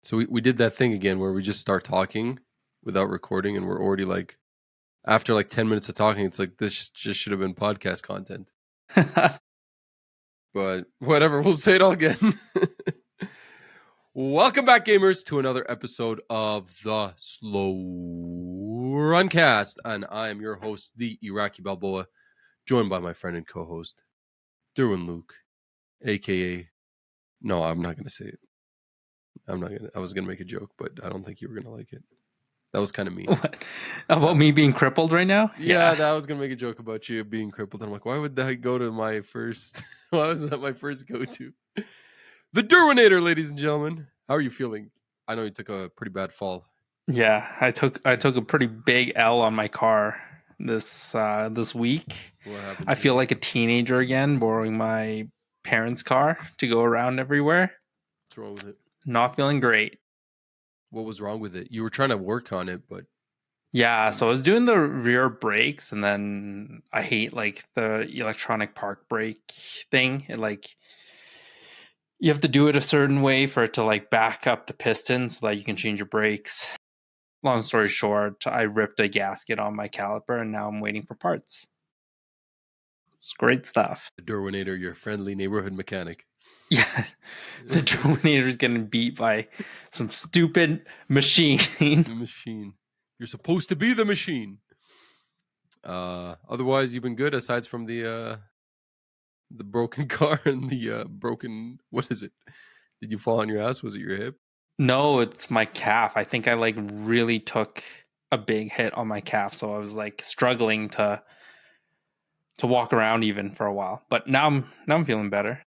So we did that thing again where we just start talking without recording, and we're already like, after like 10 minutes of talking, it's like, this just should have been podcast content. But whatever, we'll say it all again. Welcome back, gamers, to another episode of the Slow Runcast. And I am your host, the Iraqi Balboa, joined by my friend and co-host, Durwin Luke, a.k.a. No, I'm not going to say it. I was going to make a joke, but I don't think you were going to like it. That was kind of mean. What? About me being crippled right now? Yeah, that was going to make a joke about you being crippled. And I'm like, why would that go to my first... Why was that my first go-to? The Durwinator, ladies and gentlemen. How are you feeling? I know you took a pretty bad fall. Yeah, I took a pretty big L on my car this week. What happened? I feel like a teenager again, borrowing my parents' car to go around everywhere. What's wrong with it? Not feeling great. What was wrong with it? You were trying to work on it, but... Yeah, so I was doing the rear brakes, and then I hate like the electronic park brake thing. It like... You have to do it a certain way for it to like back up the piston so that you can change your brakes. Long story short, I ripped a gasket on my caliper and now I'm waiting for parts. It's great stuff. The Durwinator, your friendly neighborhood mechanic. Yeah, the Terminator is getting beat by some stupid machine. The machine. You're supposed to be the machine. Otherwise, you've been good aside from the broken car and the broken... What is it? Did you fall on your ass? Was it your hip? No, it's my calf. I think I like really took a big hit on my calf, so I was like struggling to walk around even for a while. But now I'm feeling better.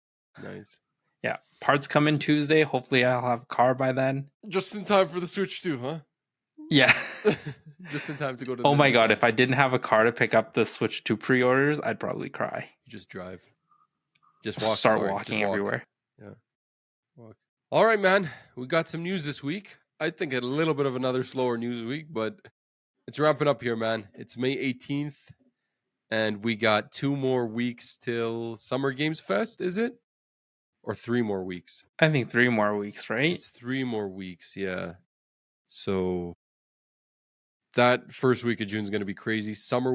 Nice. Yeah, parts come in Tuesday. Hopefully, I'll have a car by then. Just in time for the Switch 2, huh? Yeah. Just in time to go to... Oh my god, if I didn't have a car to pick up the Switch 2 pre-orders, I'd probably cry. You just drive. Just walk. Start walking everywhere. Yeah. Walk. All right, man. We got some news this week. I think a little bit of another slower news week, but it's ramping up here, man. It's May 18th, and we got 2 more weeks till Summer Games Fest, is it? Or 3 more weeks? I think 3 more weeks, right? It's 3 more weeks, yeah. So that first week of June is going to be crazy. Summer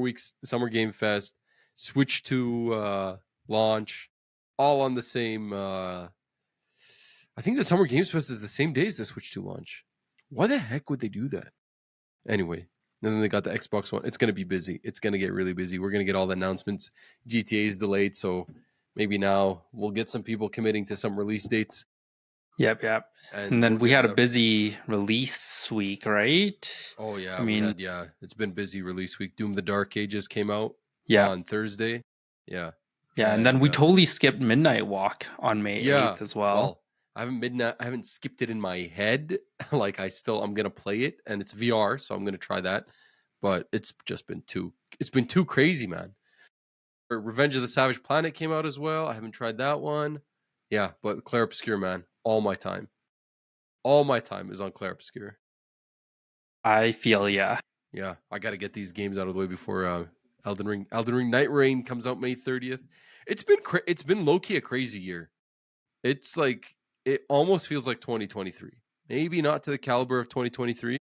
Game Fest, Switch 2 launch, all on the same... I think the Summer Games Fest is the same day as the Switch 2 launch. Why the heck would they do that? Anyway, and then they got the Xbox One. It's going to be busy. It's going to get really busy. We're going to get all the announcements. GTA is delayed, so maybe now we'll get some people committing to some release dates. Yep. And then we had a busy release week, right? Oh, yeah. I mean, it's been busy release week. Doom the Dark Ages came out on Thursday. Yeah. Yeah, and then we totally skipped Midnight Walk on May 8th as well. Well, I haven't skipped it in my head. Like I'm gonna play it, and it's VR, so I'm gonna try that. But it's been too crazy, man. Revenge of the Savage Planet came out as well. I haven't tried that one. Yeah, but Clar Obscur, man, all my time is on Clar Obscur. I feel yeah. I got to get these games out of the way before Elden Ring Night Rain comes out May 30th. It's been low-key a crazy year. It's like, it almost feels like 2023. Maybe not to the caliber of 2023,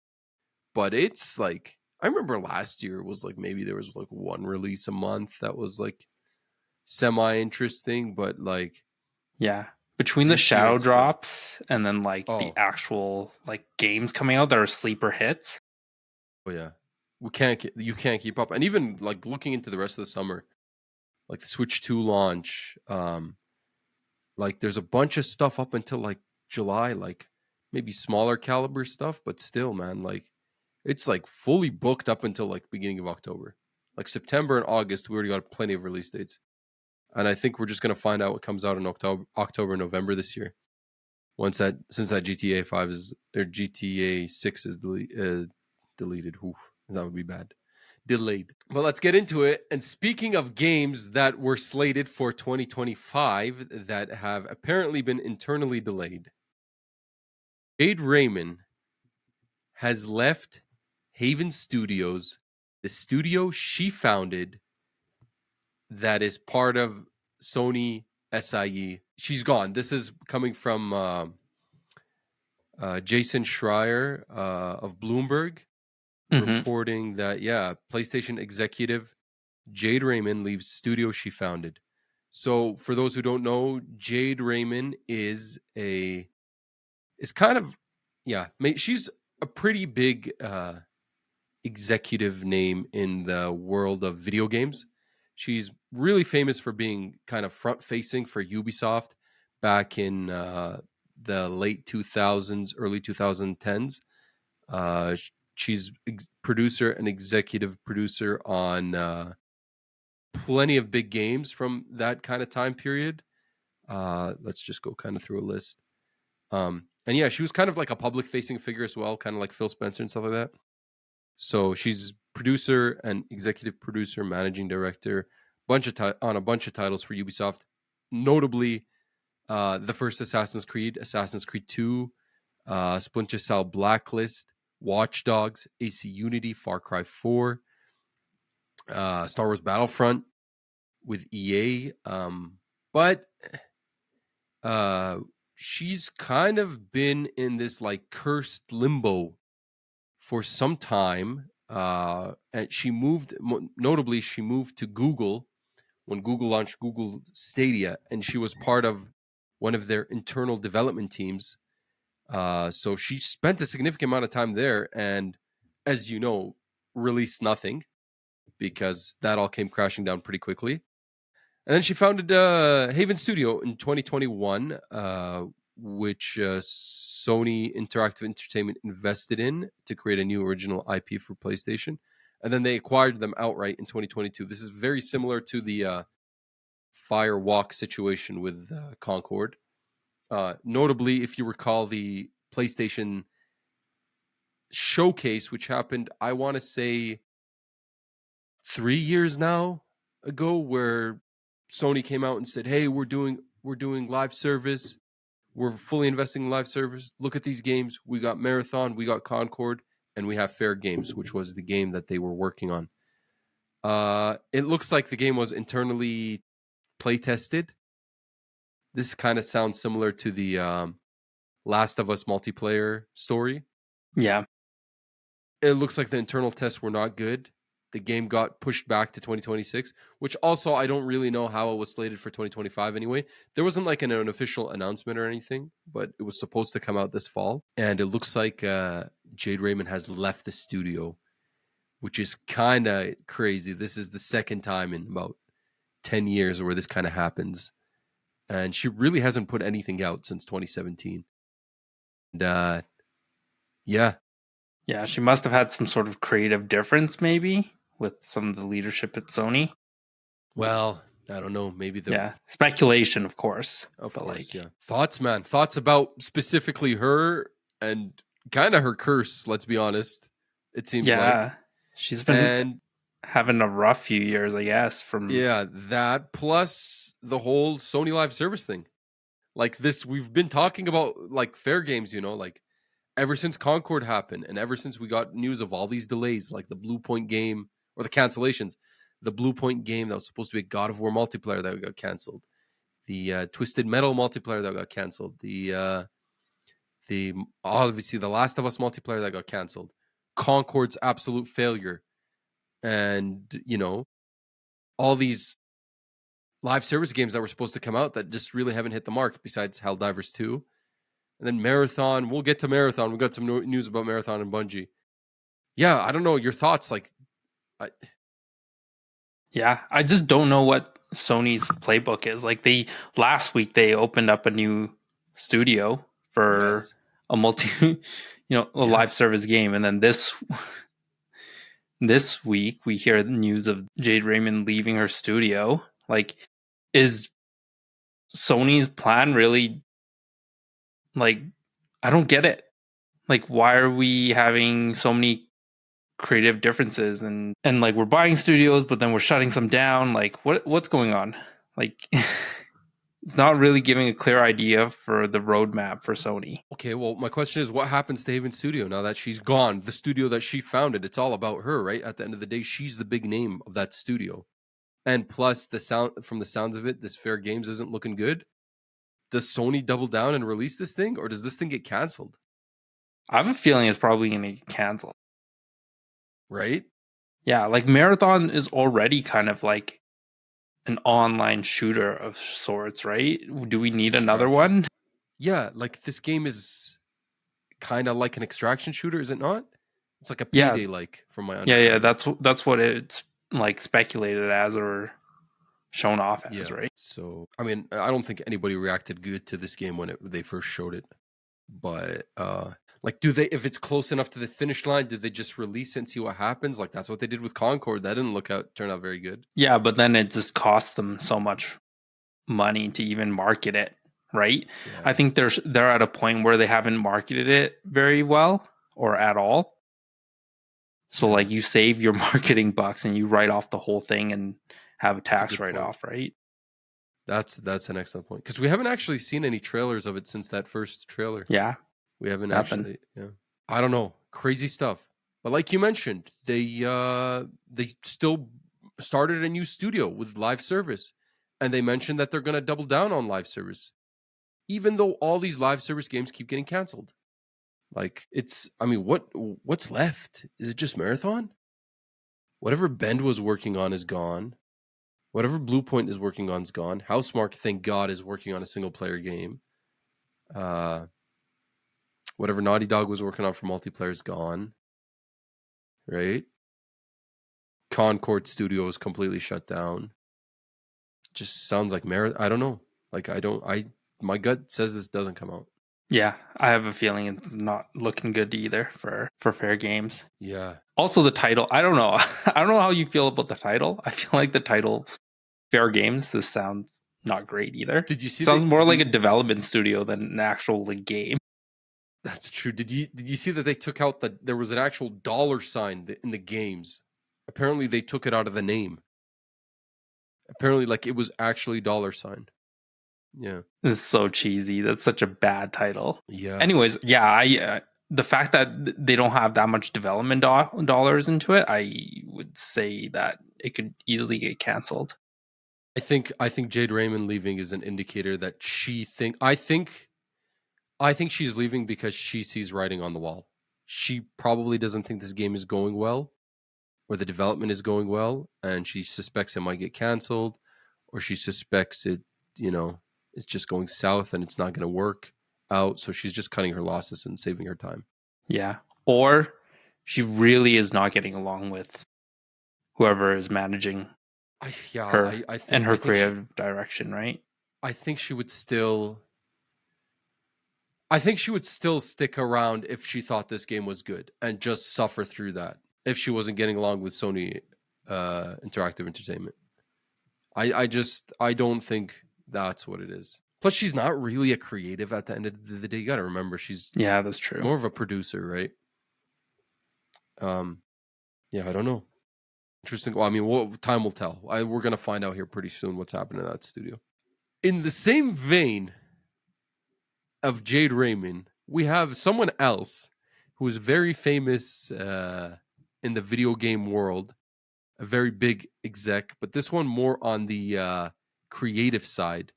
but it's like, I remember last year was like, maybe there was like 1 release a month that was like semi-interesting, but like... Yeah. Between the shadow drops and then like the actual like games coming out that are sleeper hits. Oh yeah. You can't keep up. And even like looking into the rest of the summer, like the Switch 2 launch, like there's a bunch of stuff up until like July, like maybe smaller caliber stuff, but still, man, like it's like fully booked up until like beginning of October. Like September and August, we already got plenty of release dates. And I think we're just going to find out what comes out in October, November this year. Since that GTA 5 or GTA 6 is deleted. Oof, that would be bad. Delayed. But let's get into it. And speaking of games that were slated for 2025 that have apparently been internally delayed, Jade Raymond has left Haven Studios, the studio she founded that is part of Sony SIE. She's gone. This is coming from Jason Schreier of Bloomberg Hmm. reporting that, yeah, PlayStation executive Jade Raymond leaves studio she founded. So for those who don't know, Jade Raymond is kind of, yeah, she's a pretty big executive name in the world of video games. She's really famous for being kind of front facing for Ubisoft back in the late 2000s, early 2010s. She's producer and executive producer on plenty of big games from that kind of time period. Let's just go kind of through a list. And yeah, she was kind of like a public facing figure as well, kind of like Phil Spencer and stuff like that. So she's producer and executive producer, managing director, on a bunch of titles for Ubisoft, notably the first Assassin's Creed 2, Splinter Cell Blacklist, Watch Dogs, AC Unity, Far Cry 4, Star Wars Battlefront with EA. But she's kind of been in this like cursed limbo for some time. And she moved, notably, she moved to Google when Google launched Google Stadia, and she was part of one of their internal development teams. So she spent a significant amount of time there, and as you know, released nothing because that all came crashing down pretty quickly. And then she founded Haven Studio in 2021, which Sony Interactive Entertainment invested in to create a new original IP for PlayStation. And then they acquired them outright in 2022. This is very similar to the Firewalk situation with Concord. Notably, if you recall the PlayStation showcase, which happened, I want to say 3 years now ago, where Sony came out and said, "Hey, we're doing live service. We're fully investing in live service. Look at these games. We got Marathon, we got Concord, and we have Fairgames, which was the game that they were working on." It looks like the game was internally play tested. This kind of sounds similar to the Last of Us multiplayer story. Yeah. It looks like the internal tests were not good. The game got pushed back to 2026, which also I don't really know how it was slated for 2025 anyway. There wasn't like an official announcement or anything, but it was supposed to come out this fall. And it looks like Jade Raymond has left the studio, which is kind of crazy. This is the second time in about 10 years where this kind of happens. And she really hasn't put anything out since 2017. And yeah. Yeah, she must have had some sort of creative difference, maybe, with some of the leadership at Sony. Well, I don't know. Maybe Yeah, speculation, of course. Of but course, like, yeah. Thoughts, man. Thoughts about specifically her and kind of her curse, let's be honest. It seems like. yeah, she's been And having a rough few years, I guess. From yeah, that plus the whole Sony Live Service thing. Like this, we've been talking about like Fairgames, like ever since Concord happened and ever since we got news of all these delays, like the Blue Point game or the cancellations, the Blue Point game that was supposed to be a God of War multiplayer that got canceled, the Twisted Metal multiplayer that got canceled, the obviously the Last of Us multiplayer that got canceled, Concord's absolute failure, and all these live service games that were supposed to come out that just really haven't hit the mark. Besides Helldivers 2, and then Marathon. We'll get to Marathon. We got some news about Marathon and Bungie. Yeah, I don't know your thoughts. Like, yeah, I just don't know what Sony's playbook is. Like, last week they opened up a new studio for yes, a a yeah, live service game, and then this week we hear the news of Jade Raymond leaving her studio. Like, is Sony's plan really, like, I don't get it. Like, why are we having so many creative differences, and like, we're buying studios but then we're shutting some down? Like, what's going on? Like, it's not really giving a clear idea for the roadmap for Sony. okay. Well, my question is, what happens to Haven Studio now that she's gone? The studio that she founded, it's all about her, right? At the end of the day, she's the big name of that studio. And plus, from the sounds of it, this Fairgames isn't looking good. Does Sony double down and release this thing, or does this thing get canceled? I have a feeling it's probably going to get canceled. right? Yeah, like Marathon is already kind of like an online shooter of sorts, right? Do we need another Extraction. one? Yeah, like this game is kind of like an extraction shooter, is it not? It's like a Yeah, payday, like from my yeah. understanding. That's what it's like speculated as or shown off as, Yeah. right? So I mean, I don't think anybody reacted good to this game when they first showed it. But like, do they? If it's close enough to the finish line, did they just release it and see what happens? Like that's what they did with Concord. That didn't turn out very good. Yeah, but then it just costs them so much money to even market it, right? I Yeah. think they're at a point where they haven't marketed it very well or at all. So Yeah. like you save your marketing bucks and you write off the whole thing and have a That's a tax good write point. off, right? That's an excellent point because we haven't actually seen any trailers of it since that first trailer. Yeah, We haven't nothing. actually. Yeah. I don't know. Crazy stuff. But like you mentioned, they still started a new studio with live service, and they mentioned that they're going to double down on live service, even though all these live service games keep getting canceled. Like it's, I mean, what's left? Is it just Marathon? Whatever Bend was working on is gone. Whatever Bluepoint is working on is gone. Housemark, thank God, is working on a single player game. Uh, whatever Naughty Dog was working on for multiplayer is gone. Right? Concord Studio is completely shut down. Just sounds like I don't know. Like I don't. I my gut says this doesn't come out. Yeah, I have a feeling it's not looking good either for Fairgames. Yeah. Also, the title. I don't know. I don't know how you feel about the title. I feel like the title Fairgames. This sounds not great either. Did you see Sounds that? more like a development studio than an actual like, game. That's true. Did you see that they took out there was an actual dollar sign in the games? Apparently, they took it out of the name. Apparently, like it was actually dollar sign. Yeah. This is so cheesy. That's such a bad title. Yeah. Anyways, yeah, I the fact that they don't have that much development dollars into it, I would say that it could easily get canceled. I think Jade Raymond leaving is an indicator that I think she's leaving because she sees writing on the wall. She probably doesn't think this game is going well or the development is going well, and she suspects it might get canceled, or she suspects it's just going south and it's not going to work out. So she's just cutting her losses and saving her time. Yeah. Or she really is not getting along with whoever is managing I yeah, her I and think her I think she, creative direction, right? I think she would still I think she would still stick around if she thought this game was good and just suffer through that if she wasn't getting along with Sony Interactive Entertainment. I don't think that's what it is. Plus, she's not really a creative at the end of the day. You got to remember, she's Yeah, that's true. more of a producer, right? Yeah, I don't know. Interesting. Well, I mean, time will tell. We're gonna find out here pretty soon what's happening in that studio. In the same vein of Jade Raymond, we have someone else who is very famous in the video game world, a very big exec, but this one more on the creative side,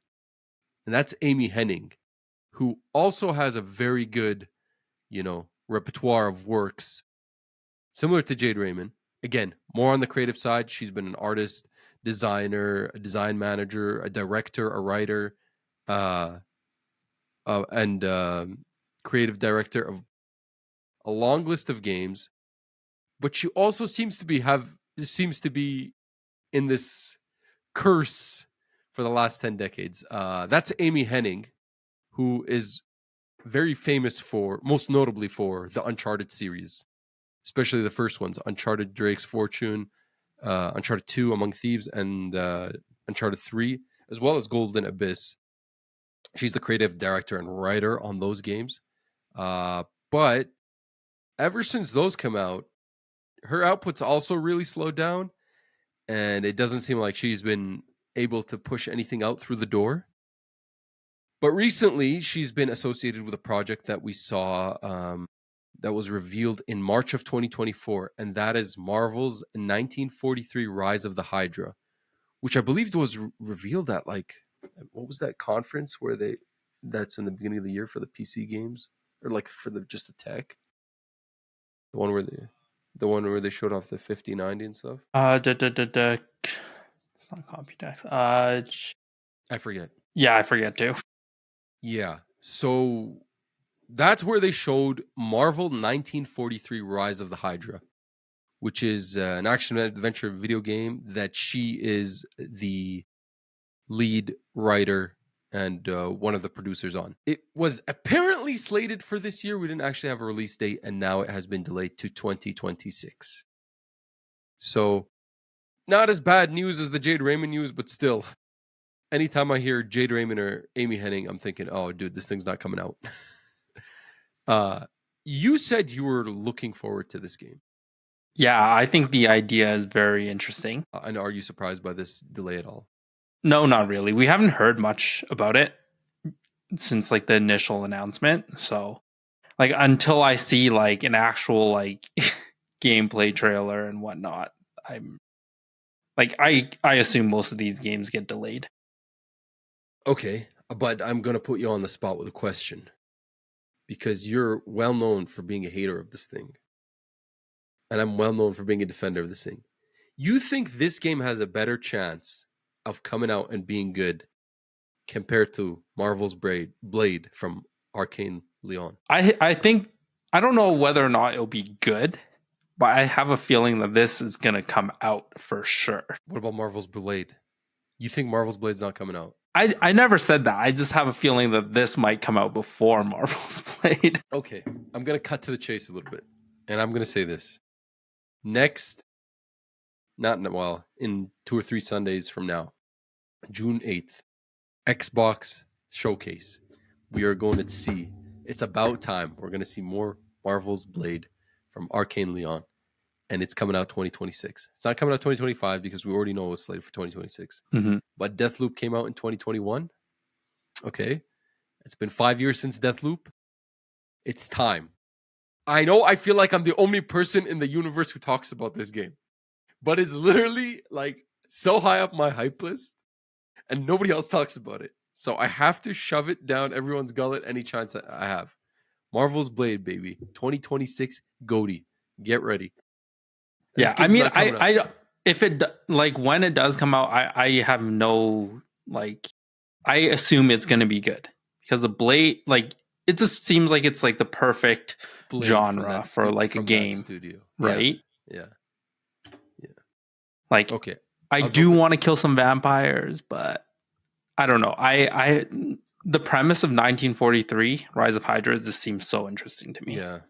and that's Amy Hennig, who also has a very good, repertoire of works similar to Jade Raymond. Again, more on the creative side. She's been an artist, designer, a design manager, a director, a writer, uh, and creative director of a long list of games. But she also seems to be in this curse for the last 10 decades. That's Amy Hennig, who is very famous most notably for the Uncharted series, especially the first ones, Uncharted Drake's Fortune, Uncharted 2 Among Thieves, and Uncharted 3, as well as Golden Abyss. She's the creative director and writer on those games. But ever since those come out, her output's also really slowed down, and it doesn't seem like she's been able to push anything out through the door. But recently, she's been associated with a project that we saw that was revealed in March of 2024, and that is Marvel's 1943 Rise of the Hydra, which I believe was revealed at what was that conference that's in the beginning of the year for the PC games or like for just the tech? The one where they showed off the 5090 and stuff. It's not Computex. I forget. Yeah, I forget too. Yeah. So that's where they showed Marvel 1943 Rise of the Hydra, which is an action adventure video game that she is the lead writer and one of the producers on. It was apparently slated for this year. We didn't actually have a release date, and now it has been delayed to 2026. So, not as bad news as the Jade Raymond news, but still, anytime I hear Jade Raymond or Amy Hennig, I'm thinking, oh, dude, this thing's not coming out. You said you were looking forward to this game. Yeah, I think the idea is very interesting. And are you surprised by this delay at all? No, not really. We haven't heard much about it since like the initial announcement. So, like until I see like an actual like gameplay trailer and whatnot, I'm like I assume most of these games get delayed. Okay, but I'm going to put you on the spot with a question because you're well known for being a hater of this thing. And I'm well known for being a defender of this thing. You think this game has a better chance of coming out and being good compared to Marvel's Blade from Arcane Leon? I think I don't know whether or not it'll be good, but I have a feeling that this is gonna come out for sure. What about Marvel's Blade? You think Marvel's Blade's not coming out? I never said that. I just have a feeling that this might come out before Marvel's Blade. Okay, I'm going to cut to the chase a little bit. And I'm going to say this. Next, in 2 or 3 Sundays from now, June 8th, Xbox Showcase. We are going to see, it's about time. We're going to see more Marvel's Blade from Arcane Leon. And it's coming out 2026. It's not coming out 2025 because we already know it's slated for 2026. Mm-hmm. But Deathloop came out in 2021. Okay. It's been 5 years since Deathloop. It's time. I know I feel like I'm the only person in the universe who talks about this game. But it's literally like so high up my hype list. And nobody else talks about it. So I have to shove it down everyone's gullet any chance that I have. Marvel's Blade, baby. 2026 Goaty. Get ready. Yeah, I mean, I if it like when it does come out, I have no like. I assume it's going to be good because the Blade, like, it just seems like it's like the perfect Blade genre for like a game studio, right? Yeah. Like, okay, I do want to kill some vampires, but I don't know. I the premise of 1943 Rise of Hydra just seems so interesting to me. Yeah.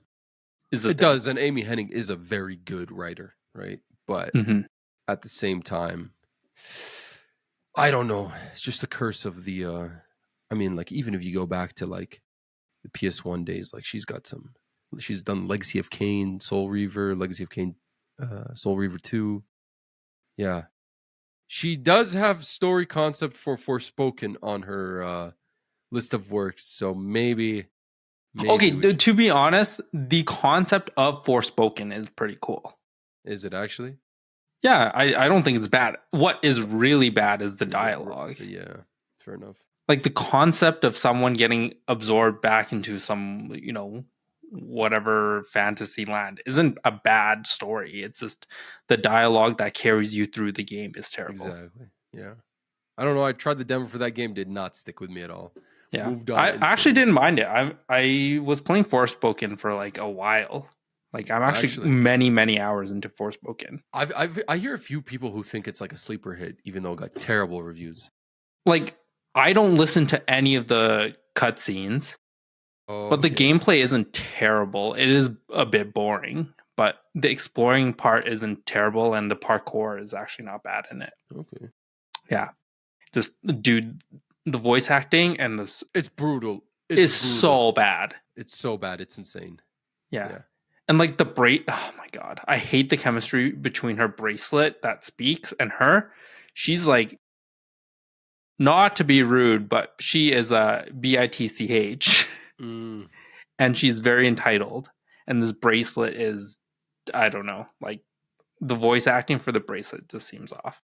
It does, and Amy Hennig is a very good writer, right? But at the same time, I don't know. It's just the curse of the. I mean, like even if you go back to like the PS1 days, like she's done Legacy of Kain, Soul Reaver, Legacy of Kain, Soul Reaver 2. Yeah, she does have story concept for Forspoken on her list of works, so maybe okay, to be honest, the concept of Forspoken is pretty cool. Is it actually? Yeah, I don't think it's bad. What is really bad is the dialogue. Yeah, fair enough. Like the concept of someone getting absorbed back into some, whatever fantasy land isn't a bad story. It's just the dialogue that carries you through the game is terrible. Exactly. Yeah. I don't know. I tried the demo for that game. Did not stick with me at all. Yeah. I actually didn't mind it. I was playing Forspoken for like a while. Like I'm actually many hours into Forspoken. I hear a few people who think it's like a sleeper hit, even though it got terrible reviews. Like I don't listen to any of the cutscenes, but the gameplay isn't terrible. It is a bit boring, but the exploring part isn't terrible, and the parkour is actually not bad in it. Okay. Yeah, just dude, the voice acting and this it's brutal. It's so bad. It's so bad. It's insane. Yeah. And like the oh my god, I hate the chemistry between her bracelet that speaks and her. She's like, not to be rude, but she is a bitch, and she's very entitled. And this bracelet is, I don't know, like the voice acting for the bracelet just seems off.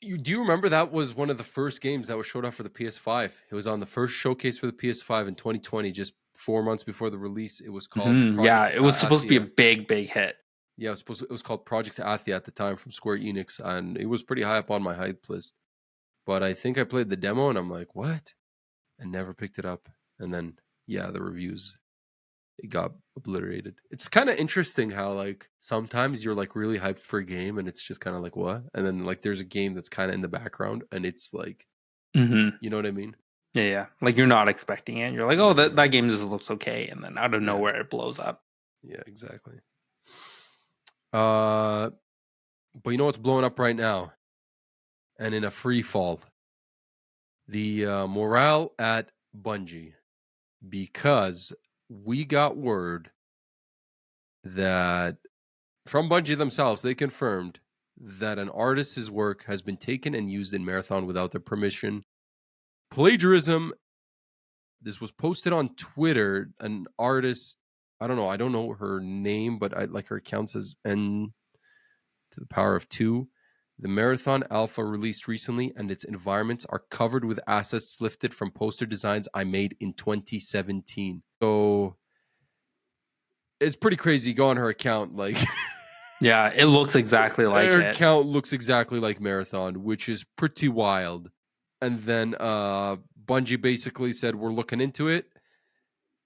Do you remember that was one of the first games that was showed off for the PS5? It was on the first showcase for the PS5 in 2020, just 4 months before the release. It was called Mhm. Yeah, Project it was supposed to be a Athia. big hit. Yeah, it was called Project Athia at the time from Square Enix, and it was pretty high up on my hype list. But I think I played the demo, and I'm like, what? And never picked it up. And then, yeah, the reviews, it got obliterated. It's kind of interesting how like sometimes you're like really hyped for a game, and it's just kind of like what? And then like there's a game that's kind of in the background, and it's like, Mm-hmm. you know what I mean? Yeah. Like you're not expecting it. You're like, oh, Yeah, that game just looks okay, and then out of yeah, nowhere it blows up. yeah, exactly. But you know what's blowing up right now, and in a free fall, the morale at Bungie, because we got word that from Bungie themselves, they confirmed that an artist's work has been taken and used in Marathon without their permission. Plagiarism. This was posted on Twitter. An artist, I don't know her name, but I like her account says N to the power of 2. The Marathon Alpha released recently, and its environments are covered with assets lifted from poster designs I made in 2017. So it's pretty crazy. Go on her account, like Yeah, it looks exactly like her it. account looks exactly like Marathon, which is pretty wild. And then Bungie basically said we're looking into it.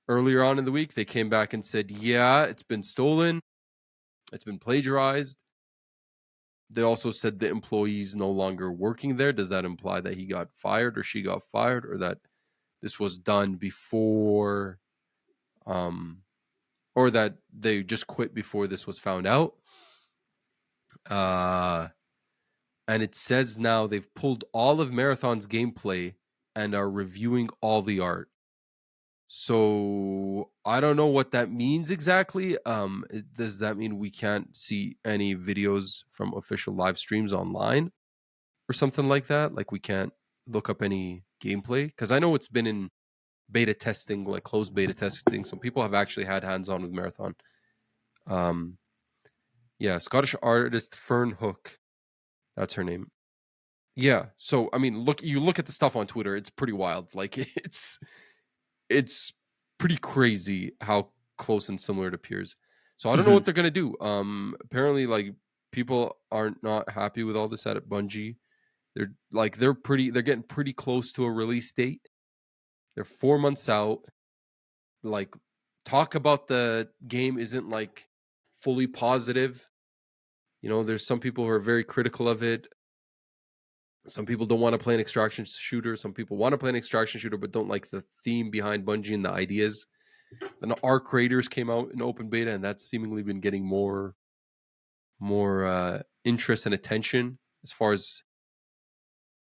Earlier on in the week, they came back and said, yeah, it's been stolen, it's been plagiarized. They also said the employee's no longer working there. Does that imply that he got fired or she got fired, or that this was done before, or that they just quit before this was found out? And it says now they've pulled all of Marathon's gameplay and are reviewing all the art. So I don't know what that means exactly. Does that mean we can't see any videos from official live streams online or something like that? Like we can't look up any gameplay? Because I know it's been in beta testing, like closed beta testing. So people have actually had hands-on with Marathon. Yeah, Scottish artist Fern Hook. That's her name. Yeah. So I mean, you look at the stuff on Twitter, it's pretty wild. Like it's pretty crazy how close and similar it appears. So I don't know what they're gonna do. Apparently, like people aren't not happy with all this at Bungie. They're getting pretty close to a release date. They're 4 months out. Like talk about the game isn't like fully positive. You know, there's some people who are very critical of it. Some people don't want to play an extraction shooter. Some people want to play an extraction shooter but don't like the theme behind Bungie and the ideas. Then Arc Raiders came out in open beta, and that's seemingly been getting more interest and attention as far as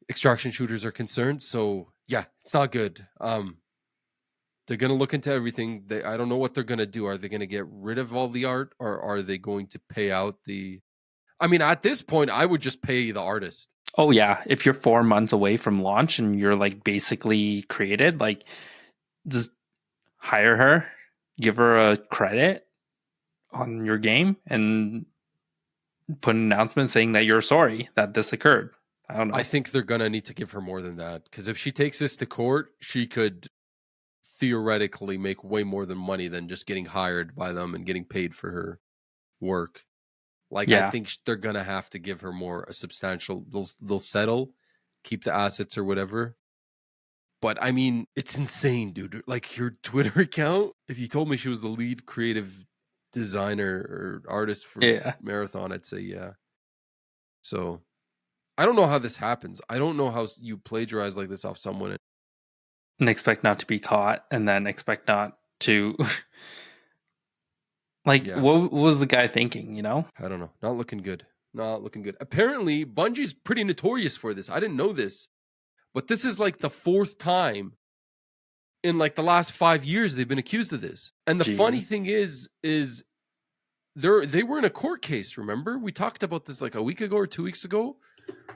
extraction shooters are concerned. So yeah, it's not good. They're gonna look into everything. I don't know what they're gonna do. Are they gonna get rid of all the art, or are they going to pay out the? I mean, at this point, I would just pay the artist. Oh yeah, if you're 4 months away from launch and you're like basically created, like just hire her, give her a credit on your game, and put an announcement saying that you're sorry that this occurred. I don't know. I think they're gonna need to give her more than that, because if she takes this to court, she could theoretically make way more than money than just getting hired by them and getting paid for her work. Like I Yeah. think they're gonna have to give her a substantial. They'll settle, keep the assets or whatever. But I mean, it's insane, dude. Like your Twitter account. If you told me she was the lead creative designer or artist for Yeah. Marathon, I'd say yeah. So I don't know how this happens. I don't know how you plagiarize like this off someone. And expect not to be caught, and then expect not to like Yeah, what was the guy thinking, you know? I don't know. Not looking good. Not looking good. Apparently, Bungie's pretty notorious for this. I didn't know this, but this is like the 4th time in like the last 5 years they've been accused of this. And the funny Jeez. thing is they were in a court case, remember? We talked about this like a week ago or 2 weeks ago,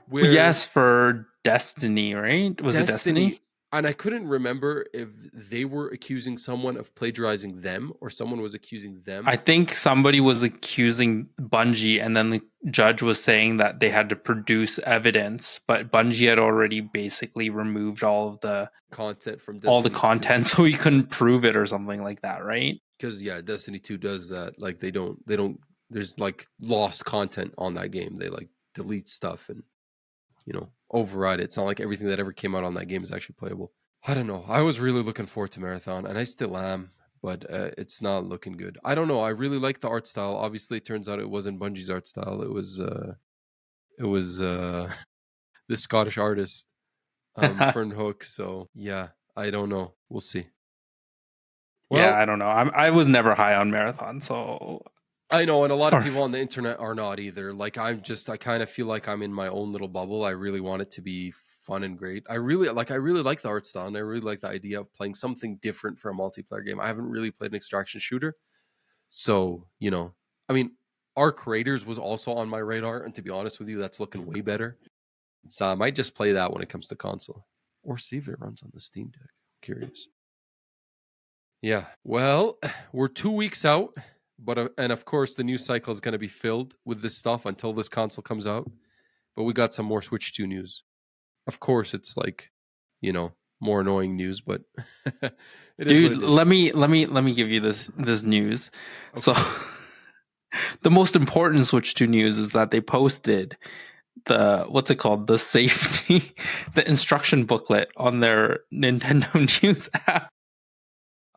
where Yes, for Destiny, right? Was it Destiny Destiny? And I couldn't remember if they were accusing someone of plagiarizing them or someone was accusing them. I think somebody was accusing Bungie, and then the judge was saying that they had to produce evidence, but Bungie had already basically removed Content from all the Destiny 2. content, so we couldn't prove it or something like that, right? Because yeah, Destiny 2 does that. Like they don't there's like lost content on that game. They like delete stuff and override it. It's not like everything that ever came out on that game is actually playable. I don't know. I was really looking forward to Marathon, and I still am, but it's not looking good. I don't know. I really like the art style. Obviously, it turns out it wasn't Bungie's art style. It was this Scottish artist, Fern Hook. So yeah, I don't know. We'll see. Yeah, Well, I don't know. I was never high on Marathon, so I know, and a lot of or, people on the internet are not either. Like I kind of feel like I'm in my own little bubble. I really want it to be fun and great. I really like the art style, and I really like the idea of playing something different for a multiplayer game. I haven't really played an extraction shooter. So, I mean, Arc Raiders was also on my radar, and to be honest with you, that's looking way better. So I might just play that when it comes to console. Or see if it runs on the Steam Deck. I'm curious. Yeah. Well, we're 2 weeks out. But and of course, the news cycle is going to be filled with this stuff until this console comes out. But we got some more Switch 2 news. Of course, it's like, more annoying news, but it is what dude, it is. let me give you this news. Okay. So the most important Switch 2 news is that they posted the what's it called? The safety the instruction booklet on their Nintendo News app.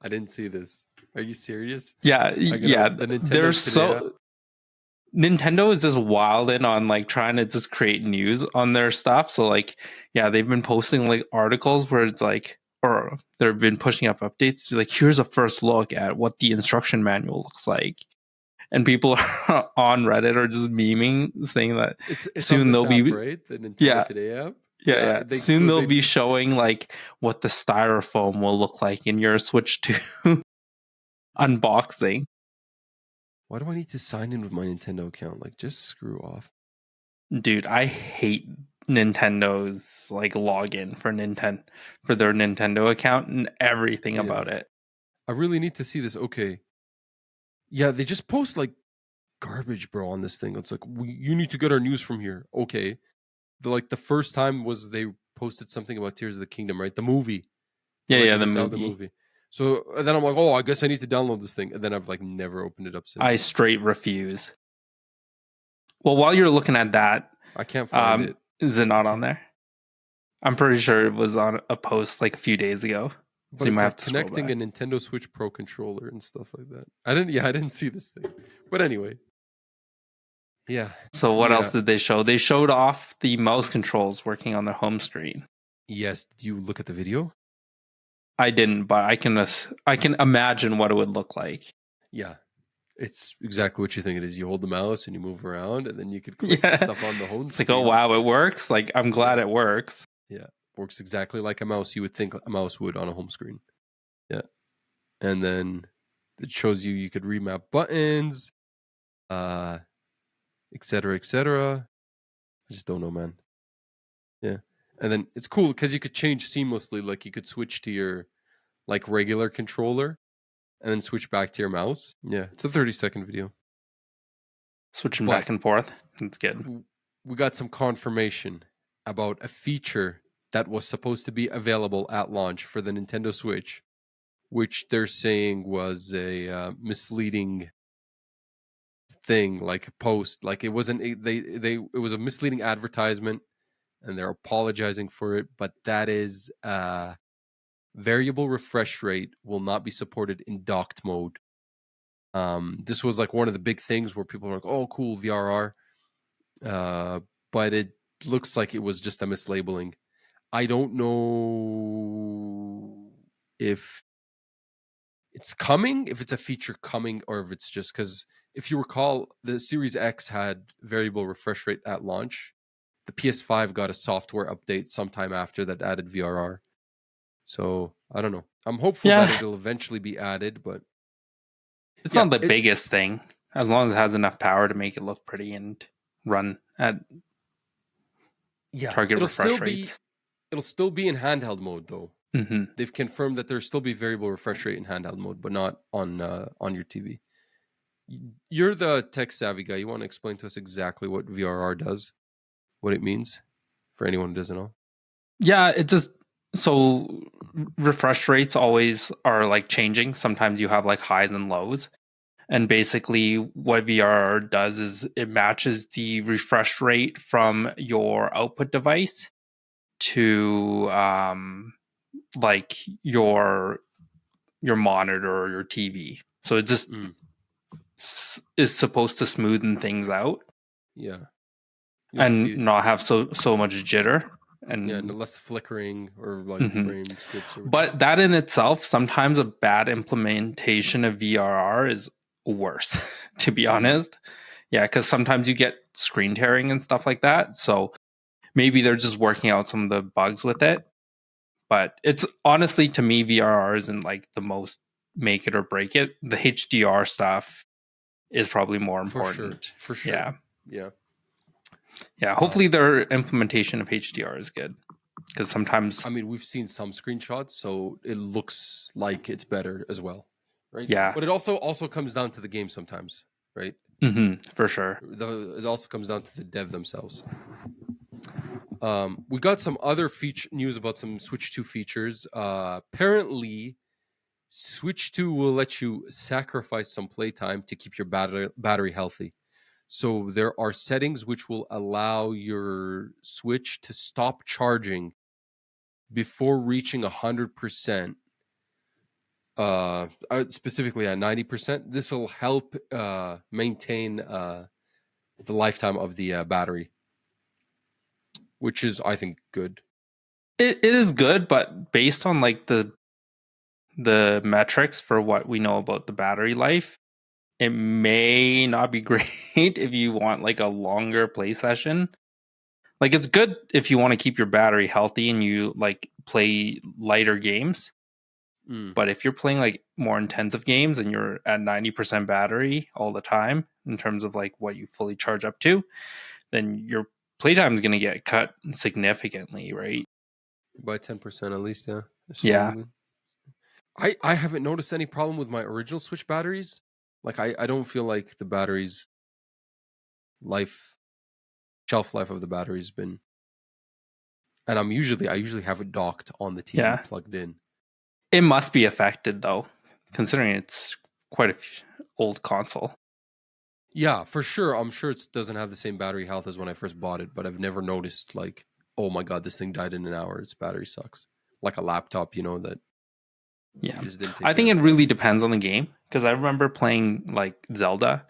I didn't see this. Are you serious? Yeah, yeah. The They're Nintendo Today app? so Nintendo is just wilding on like trying to just create news on their stuff. So like, yeah, they've been posting like articles where it's like, or they've been pushing up updates. Like, here's a first look at what the instruction manual looks like, and people are on Reddit are just memeing, saying that It's on soon this they'll app, be, right? The Nintendo yeah, Today app. yeah, Yeah, yeah. Soon they'll be showing like what the styrofoam will look like in your Switch 2 unboxing. Why do I need to sign in with my Nintendo account? Like, just screw off. Dude, I hate Nintendo's like login for their Nintendo account and everything Yeah, about it. I really need to see this. Okay, yeah, they just post like garbage, bro, on this thing. It's like you need to get our news from here. Okay, the first time was they posted something about Tears of the Kingdom, right? The movie, the Yeah, yeah, Legend the of Zelda movie. movie. So then I'm like, oh, I guess I need to download this thing, and then I've like never opened it up I since. straight refuse. Well, while you're looking at that, I can't find it. is it I not on can't. there? I'm pretty sure it was on a post like a few days ago. So But you it's might have like to scroll connecting back. a Nintendo Switch Pro controller and stuff like that. I didn't see this thing. But anyway, yeah. So what else Yeah. did they show? They showed off the mouse controls working on their home screen. Yes, do you look at the video? I didn't, but I can imagine what it would look like. Yeah. It's exactly what you think it is. You hold the mouse and you move around and then you could click Yeah. stuff on the home It's like, oh screen. wow, it works. Like I'm glad Yeah. it works. Yeah. Works exactly like a mouse you would think a mouse would on a home screen. Yeah. And then it shows you could remap buttons, et cetera, et cetera. I just don't know, man. Yeah. And then it's cool because you could change seamlessly. Like you could switch to your like regular controller and then switch back to your mouse. Yeah. It's a 30-second video. Switching But back and forth. That's good. we got some confirmation about a feature that was supposed to be available at launch for the Nintendo Switch, which they're saying was a misleading thing, like a post. Like it wasn't it was a misleading advertisement, and they're apologizing for it. But that is variable refresh rate will not be supported in docked mode. This was like one of the big things where people are like, "Oh, cool, VRR," but it looks like it was just a mislabeling. I don't know if it's coming, if it's a feature coming, or if it's just because if you recall, the Series X had variable refresh rate at launch. The PS5 got a software update sometime after that added VRR. So I don't know. I'm hopeful that Yeah, it'll eventually be added, but it's yeah, not the biggest thing as long as it has enough power to make it look pretty and run at yeah, target refresh rates. it'll still be in handheld mode though. They've confirmed that there'll still be variable refresh rate in handheld mode, but not on your TV. You're the tech savvy guy. You want to explain to us exactly what VRR does, what it means for anyone who doesn't know? Yeah, it just so refresh rates always are like changing. Sometimes you have like highs and lows. And basically, what VRR does is it matches the refresh rate from your output device to like your monitor or your TV. So it just is supposed to smoothen things out Yeah. and not have so much jitter and and less flickering or like frame skips or whatever. but that in itself, sometimes a bad implementation of VRR is worse, to be honest. Yeah, because sometimes you get screen tearing and stuff like that. So maybe they're just working out some of the bugs with it. But it's honestly, to me, VRR isn't like the most make it or break it. The HDR stuff is probably more important. For sure. Yeah. Hopefully their implementation of HDR is good, because sometimes, I mean, we've seen some screenshots, so it looks like it's better as well, right? yeah. But it also comes down to the game sometimes, right? For sure. It also comes down to the dev themselves. We got some other news about some Switch 2 features. Apparently, Switch 2 will let you sacrifice some playtime to keep your battery healthy. So there are settings which will allow your Switch to stop charging before reaching 100%. Specifically at 90%. This will help maintain the lifetime of the battery, which is, I think, good. It is good, but based on like the metrics for what we know about the battery life, it may not be great if you want like a longer play session. Like, it's good if you want to keep your battery healthy and you like play lighter games. But if you're playing like more intensive games and you're at 90% battery all the time in terms of like what you fully charge up to, then your playtime is going to get cut significantly, right? By 10% at least, yeah. Yeah. Assumingly. I haven't noticed any problem with my original Switch batteries. Like I don't feel like the batteries shelf life of the battery's been, and I usually have it docked on the TV Yeah. plugged in. It must be affected though, considering it's quite a old console. Yeah, for sure. I'm sure it doesn't have the same battery health as when I first bought it, but I've never noticed like, oh my god, this thing died in an hour. Its battery sucks. Like a laptop, that Yeah. you just didn't take I care think of it it really properly. depends on the game, because I remember playing like Zelda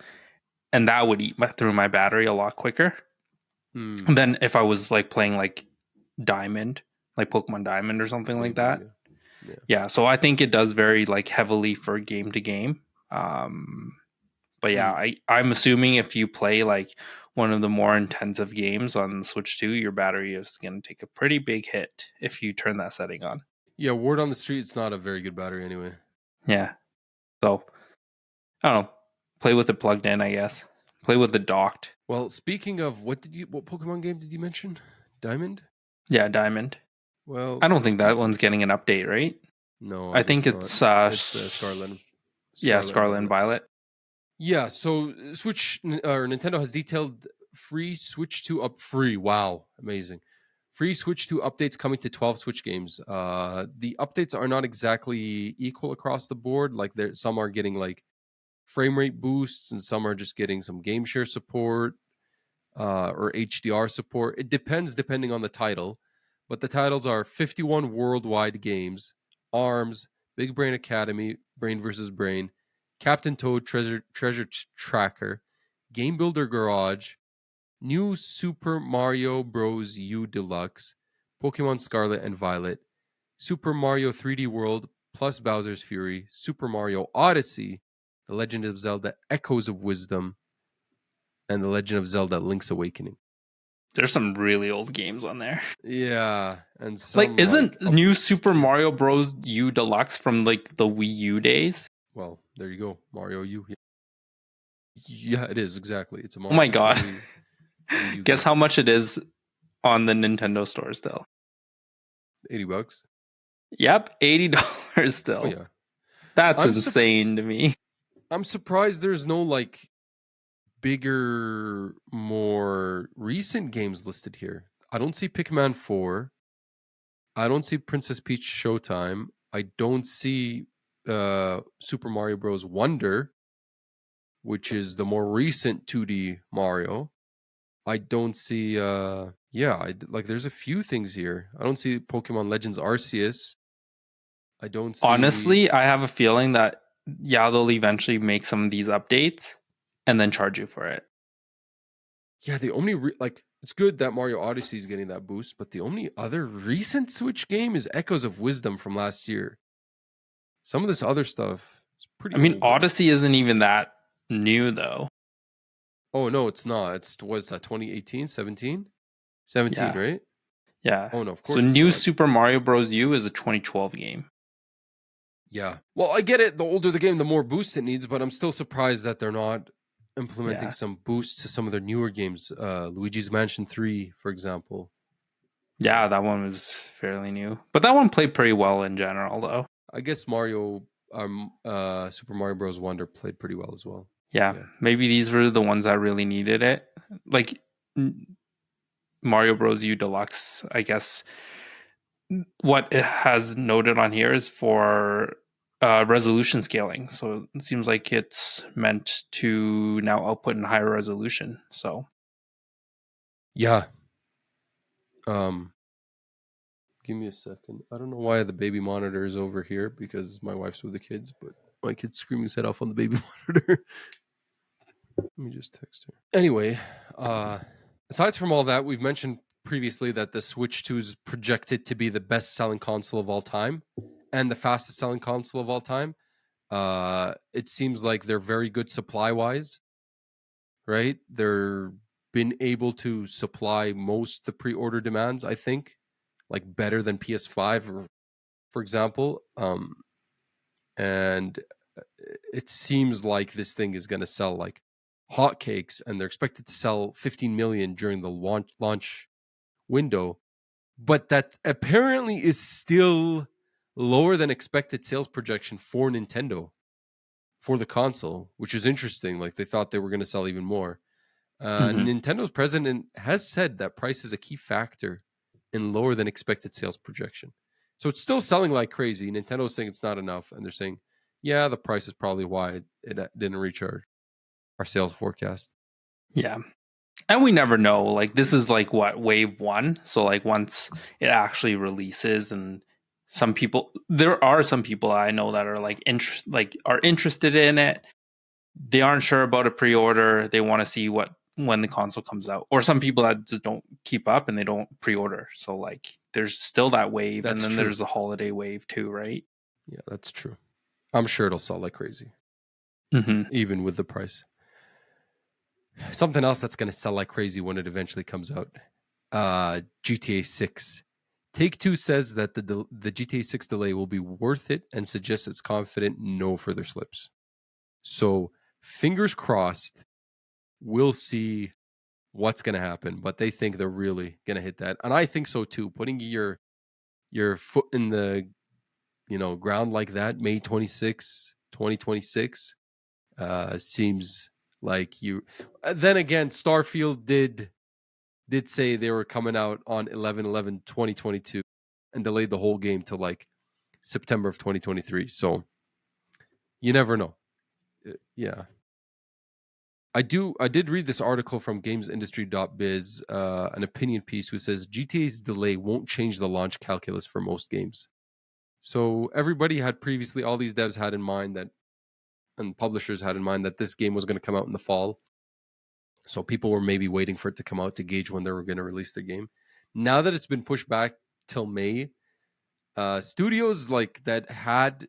and that would eat through my battery a lot quicker. And then if I was like playing like Diamond, like Pokemon Diamond or something like Game Boy, that. yeah. Yeah, so I think it does vary like heavily for game to game. But yeah, I'm assuming if you play like one of the more intensive games on the Switch 2, your battery is going to take a pretty big hit if you turn that setting on. Yeah, word on the street, it's not a very good battery anyway. Yeah. So, I don't know. Play with it plugged in, I guess. Play with it docked. Well, speaking of, what Pokemon game did you mention? Diamond? Yeah, Diamond. Well, I don't think that one's getting an update, right? No, I think guess it's not. It's Scarlet. Yeah, Scarlet and Violet. Yeah, so Switch or Nintendo has detailed free Switch 2 free. Wow, amazing. Free Switch 2 updates coming to 12 Switch games. The updates are not exactly equal across the board. Like some are getting like frame rate boosts and some are just getting some game share support or HDR support. It depends depending on the title. But the titles are 51 worldwide games, ARMS, Big Brain Academy, Brain versus Brain, Captain Toad Treasure Tracker, Game Builder Garage, New Super Mario Bros. U Deluxe, Pokemon Scarlet and Violet, Super Mario 3D World plus Bowser's Fury, Super Mario Odyssey, The Legend of Zelda Echoes of Wisdom, and The Legend of Zelda Link's Awakening. There's some really old games on there. Yeah, and some like isn't New Super obscure. Mario Bros. U Deluxe from like the Wii U days? Well, there you go, Mario U. Yeah, it is exactly. It's a Oh my It's a god! Wii U Guess game. how much it is on the Nintendo Store still? $80. Yep, $80 Oh still. yeah. That's I'm sup- insane to me. I'm surprised there's no like bigger, more recent games listed here. I don't see Pikmin 4. I don't see Princess Peach Showtime. I don't see Super Mario Bros. Wonder, which is the more recent 2D Mario. I don't see like there's a few things here. I don't see Pokemon Legends Arceus. I don't see Honestly, I have a feeling that yeah, they'll eventually make some of these updates and then charge you for it. yeah, the only like it's good that Mario Odyssey is getting that boost, but the only other recent Switch game is Echoes of Wisdom from last year. Some of this other stuff is I pretty mean, old. Odyssey isn't even that new though. Oh no, it's not. It's what's that 2018, 17? 17, Yeah. right? Yeah. Oh no, of So course it's New not. Super Mario Bros. U is a 2012 game. Yeah. Well, I get it. The older the game, the more boost it needs, but I'm still surprised that they're not implementing Yeah. some boost to some of their newer games. Luigi's Mansion 3, for example. Yeah, that one was fairly new. But that one played pretty well in general though. I guess Super Mario Bros. Wonder played pretty well as well. Yeah, Yeah. maybe these were the ones that really needed it. Like Mario Bros. U Deluxe, I guess what it has noted on here is for resolution scaling. So it seems like it's meant to now output in higher resolution. So Yeah. Um, Give me a second. I don't know why the baby monitor is over here because my wife's with the kids, but my kid's screaming his head off on the baby monitor. Let me just text her. Anyway, aside from all that, we've mentioned previously that the Switch 2 is projected to be the best selling console of all time and the fastest selling console of all time. It seems like they're very good supply wise, right? They're been able to supply most the pre-order demands, I think, like better than PS5, for example. And it seems like this thing is going to sell like hotcakes, and they're expected to sell 15 million during the launch window. But that apparently is still lower than expected sales projection for Nintendo for the console, which is interesting. Like they thought they were going to sell even more. mhm. Nintendo's president has said that price is a key factor in lower than expected sales projection. So it's still selling like crazy. Nintendo's saying it's not enough, and they're saying, yeah, the price is probably why it didn't reach our sales forecast. Yeah. And we never know. Like this is like what wave one. So like once it actually releases, and there are some people I know that are are interested in it. They aren't sure about a pre-order. They want to see what when the console comes out. Or some people that just don't keep up and they don't pre-order. So like there's still that wave, and That's then true. there's the holiday wave too, right? Yeah, that's true. I'm sure it'll sell like crazy, Mm-hmm. even with the price. Something else that's going to sell like crazy when it eventually comes out. GTA 6. Take Two says that the GTA 6 delay will be worth it and suggests it's confident no further slips. So, fingers crossed, we'll see what's going to happen, but they think they're really going to hit that. And I think so too. Putting your foot in the, ground like that, May 26, 2026, seems like you. Then again, Starfield did say they were coming out on 11/11/2022 and delayed the whole game to like September of 2023. So you never know. Yeah. I did read this article from gamesindustry.biz, an opinion piece who says GTA's delay won't change the launch calculus for most games. So everybody had previously, all these devs had in mind that, and publishers had in mind that this game was going to come out in the fall. So people were maybe waiting for it to come out to gauge when they were going to release their game. Now that it's been pushed back till May, studios like that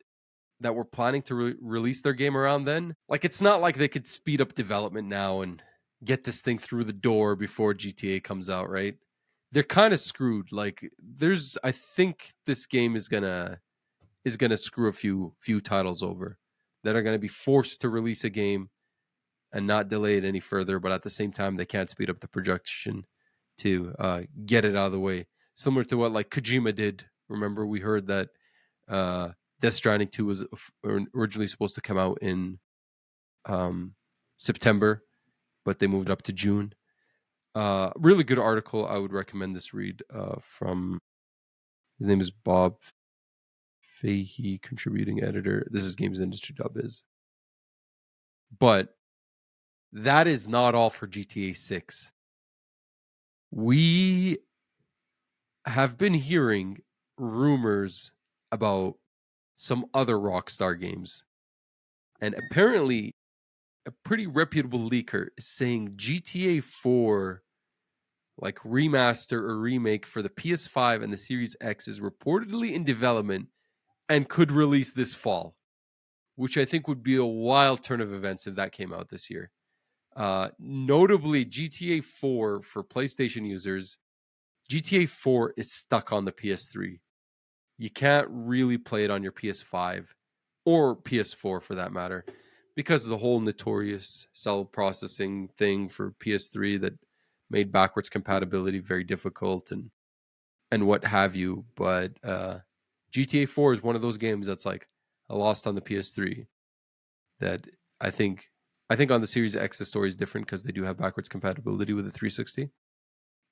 were planning to release their game around then, like it's not like they could speed up development now and get this thing through the door before GTA comes out, right? They're kind of screwed. Like I think this game is gonna screw a few titles over that are gonna be forced to release a game and not delay it any further, but at the same time they can't speed up the production to get it out of the way. Similar to what like Kojima did. Remember, we heard that Death Stranding 2 was originally supposed to come out in September, but they moved up to June. Really good article. I would recommend this read from, his name is Bob Fahey, contributing editor. This is gamesindustry.biz. But that is not all for GTA 6. We have been hearing rumors about some other Rockstar games. And apparently, a pretty reputable leaker is saying GTA 4, like remaster or remake for the PS5 and the Series X, is reportedly in development and could release this fall, which I think would be a wild turn of events if that came out this year. Notably, GTA 4 for PlayStation users, GTA 4 is stuck on the PS3. You can't really play it on your PS5 or PS4 for that matter, because of the whole notorious cell processing thing for PS3 that made backwards compatibility very difficult and what have you. But GTA 4 is one of those games that's like a lost on the PS3 that I think on the Series X the story is different because they do have backwards compatibility with the 360.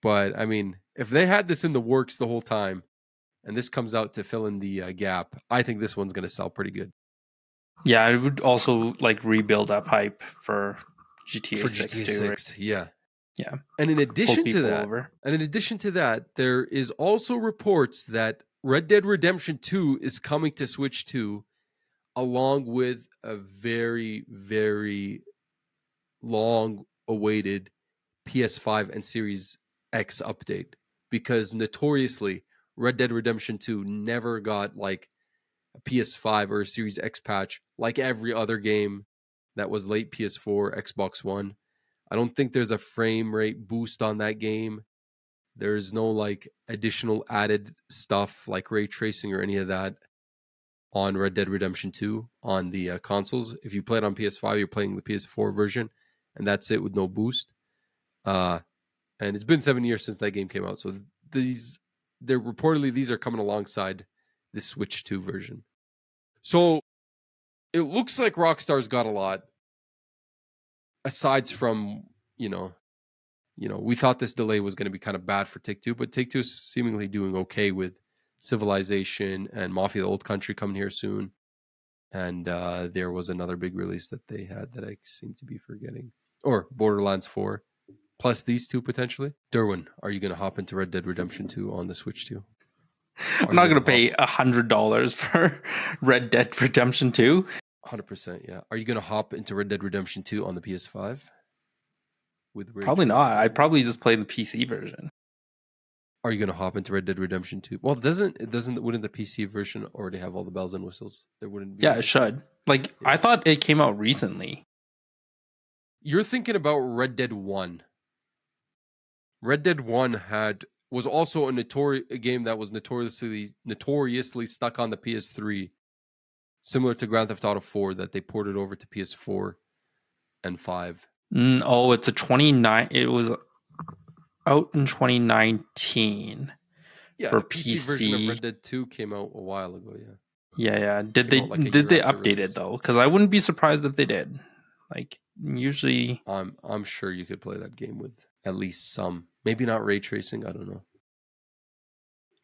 But I mean, if they had this in the works the whole time and this comes out to fill in the gap, I think this one's going to sell pretty good. Yeah, I would also like rebuild up hype for GTA 6 GTA too. 6, Right? yeah. Yeah. And in addition to Over. that, there is also reports that Red Dead Redemption 2 is coming to Switch 2, along with a very, very long awaited PS5 and Series X update. Because notoriously, Red Dead Redemption 2 never got like a PS5 or a Series X patch like every other game that was late PS4, Xbox One. I don't think there's a frame rate boost on that game. There's no like additional added stuff like ray tracing or any of that on Red Dead Redemption 2 on the consoles. If you play it on PS5, you're playing the PS4 version, and that's it with no boost. And it's been 7 years since that game came out, so they're reportedly these are coming alongside this Switch 2 version. So it looks like Rockstar's got a lot, aside from we thought this delay was going to be kind of bad for Take-Two, but Take-Two is seemingly doing okay with Civilization and Mafia: The Old Country coming here soon. And there was another big release that they had that I seem to be forgetting. Or Borderlands 4. Plus these two potentially. Durwin, are you going to hop into Red Dead Redemption 2 on the Switch 2? I'm not going to pay $100 for Red Dead Redemption 2. 100%, yeah. Are you going to hop into Red Dead Redemption 2 on the PS5? With ray Probably tracing? not. I'd probably just play the PC version. Are you going to hop into Red Dead Redemption 2? Well, wouldn't the PC version already have all the bells and whistles? There wouldn't be. Yeah, it should. Like, yeah. I thought it came out recently. You're thinking about Red Dead 1. Red Dead 1 was also a game that was notoriously stuck on the PS3, similar to Grand Theft Auto 4 that they ported over to PS4 and 5. It's a 29. It was out in 2019. Yeah, for the PC version of Red Dead 2 came out a while ago. Yeah. Did they update it though? Because I wouldn't be surprised if they did. Like usually, I'm sure you could play that game with at least some. Maybe not ray tracing. I don't know.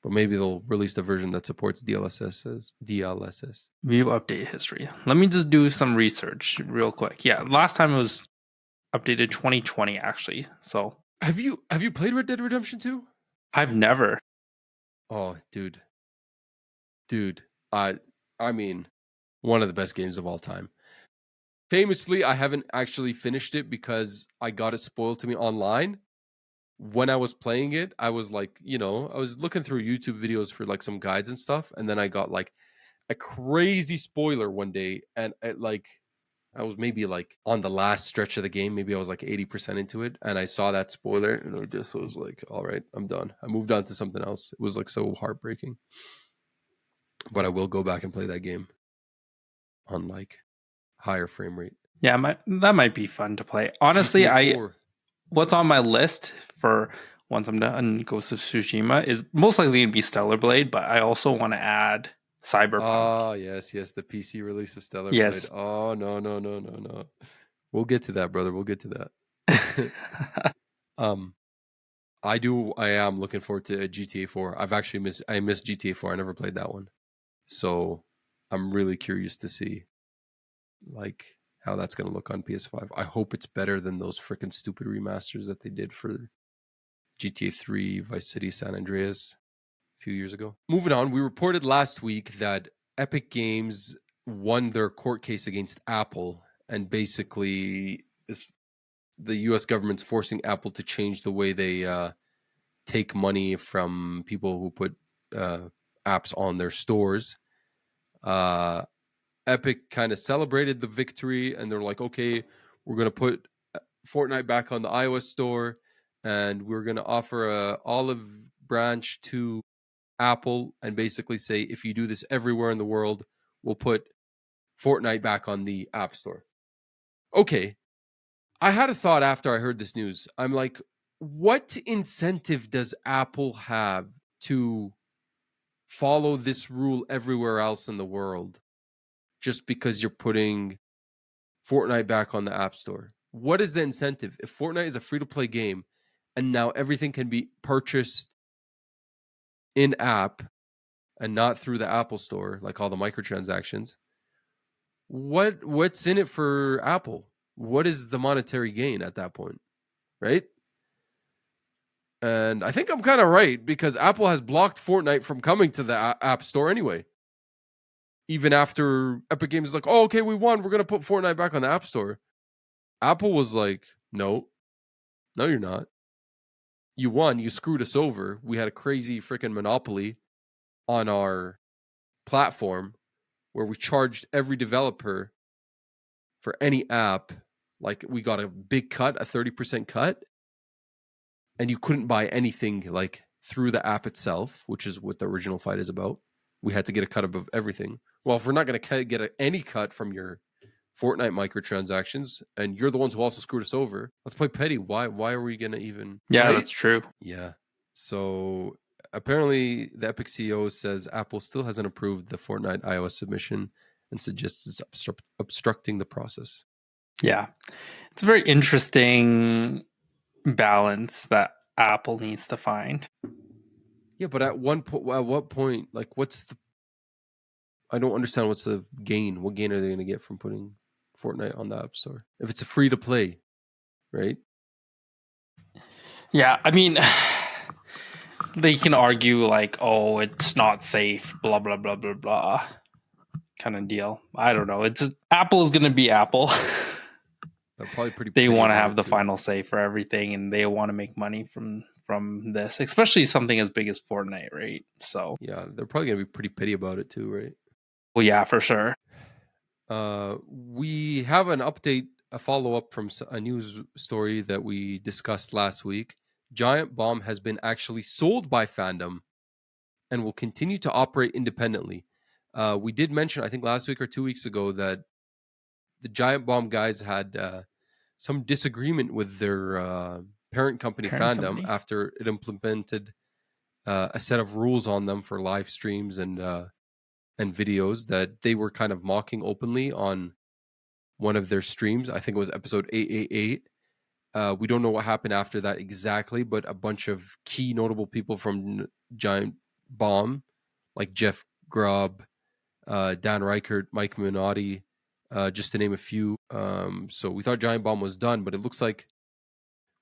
But maybe they'll release the version that supports DLSS. View update history. Let me just do some research real quick. Yeah, last time it was updated 2020 actually. So have you played Red Dead Redemption 2? I've never. Oh, dude. I mean, one of the best games of all time. Famously, I haven't actually finished it because I got it spoiled to me online. When I was playing it, I was like, I was looking through YouTube videos for like some guides and stuff, and then I got like a crazy spoiler one day, and I was maybe like on the last stretch of the game, maybe I was like 80% into it, and I saw that spoiler, and I just was like, all right, I'm done. I moved on to something else. It was like so heartbreaking. But I will go back and play that game on like higher frame rate. Yeah, that might be fun to play. Honestly, what's on my list for once I'm done Ghost of Tsushima is most likely going to be Stellar Blade, but I also want to add Cyberpunk. Yes, the PC release of Stellar Blade. Yes. Oh no. We'll get to that, brother. We'll get to that. um, I am looking forward to GTA 4. I missed GTA 4. I never played that one, so I'm really curious to see like how that's gonna look on PS5. I hope it's better than those freaking stupid remasters that they did for GTA 3, Vice City, San Andreas a few years ago. Moving on, we reported last week that Epic Games won their court case against Apple, and basically the US government's forcing Apple to change the way they take money from people who put apps on their stores. Epic kind of celebrated the victory, and they're like, okay, we're going to put Fortnite back on the iOS store, and we're going to offer a olive branch to Apple and basically say, if you do this everywhere in the world, we'll put Fortnite back on the App Store. Okay. I had a thought after I heard this news. I'm like, what incentive does Apple have to follow this rule everywhere else in the world just because you're putting Fortnite back on the App Store? What is the incentive? If Fortnite is a free to play game and now everything can be purchased in app and not through the Apple Store, like all the microtransactions, what's in it for Apple? What is the monetary gain at that point? Right? And I think I'm kind of right because Apple has blocked Fortnite from coming to the App Store anyway. Even after Epic Games is like, oh, okay, we won. We're going to put Fortnite back on the App Store. Apple was like, no, you're not. You won. You screwed us over. We had a crazy freaking monopoly on our platform where we charged every developer for any app. Like we got a big cut, a 30% cut. And you couldn't buy anything like through the app itself, which is what the original fight is about. We had to get a cut of everything. Well, if we're not going to get any cut from your Fortnite microtransactions, and you're the ones who also screwed us over, let's play petty. Why are we going to even? Yeah, right? that's true. Yeah. So apparently, the Epic CEO says Apple still hasn't approved the Fortnite iOS submission and suggests it's obstructing the process. Yeah, it's a very interesting balance that Apple needs to find. Yeah, but at what point, like, I don't understand what's the gain. What gain are they going to get from putting Fortnite on the App Store if it's a free to play, right? Yeah, I mean, they can argue like, oh, it's not safe, blah blah blah blah blah, kind of deal. I don't know. It's Apple's gonna be Apple. They're probably pretty. They want to have the final say for everything, and they want to make money from this, especially something as big as Fortnite, right? So yeah, they're probably gonna be pretty petty about it too, right? well, yeah, for sure. We have an update, a follow up from a news story that we discussed last week. Giant Bomb has been actually sold by Fandom and will continue to operate independently. We did mention, I think last week or 2 weeks ago, that the Giant Bomb guys had some disagreement with their parent company, Fandom, after it implemented a set of rules on them for live streams and videos that they were kind of mocking openly on one of their streams. I think it was episode 888. We don't know what happened after that exactly, but a bunch of key notable people from Giant Bomb, like Jeff Grubb, Dan Reichert, Mike Minotti, just to name a few. So we thought Giant Bomb was done, but it looks like,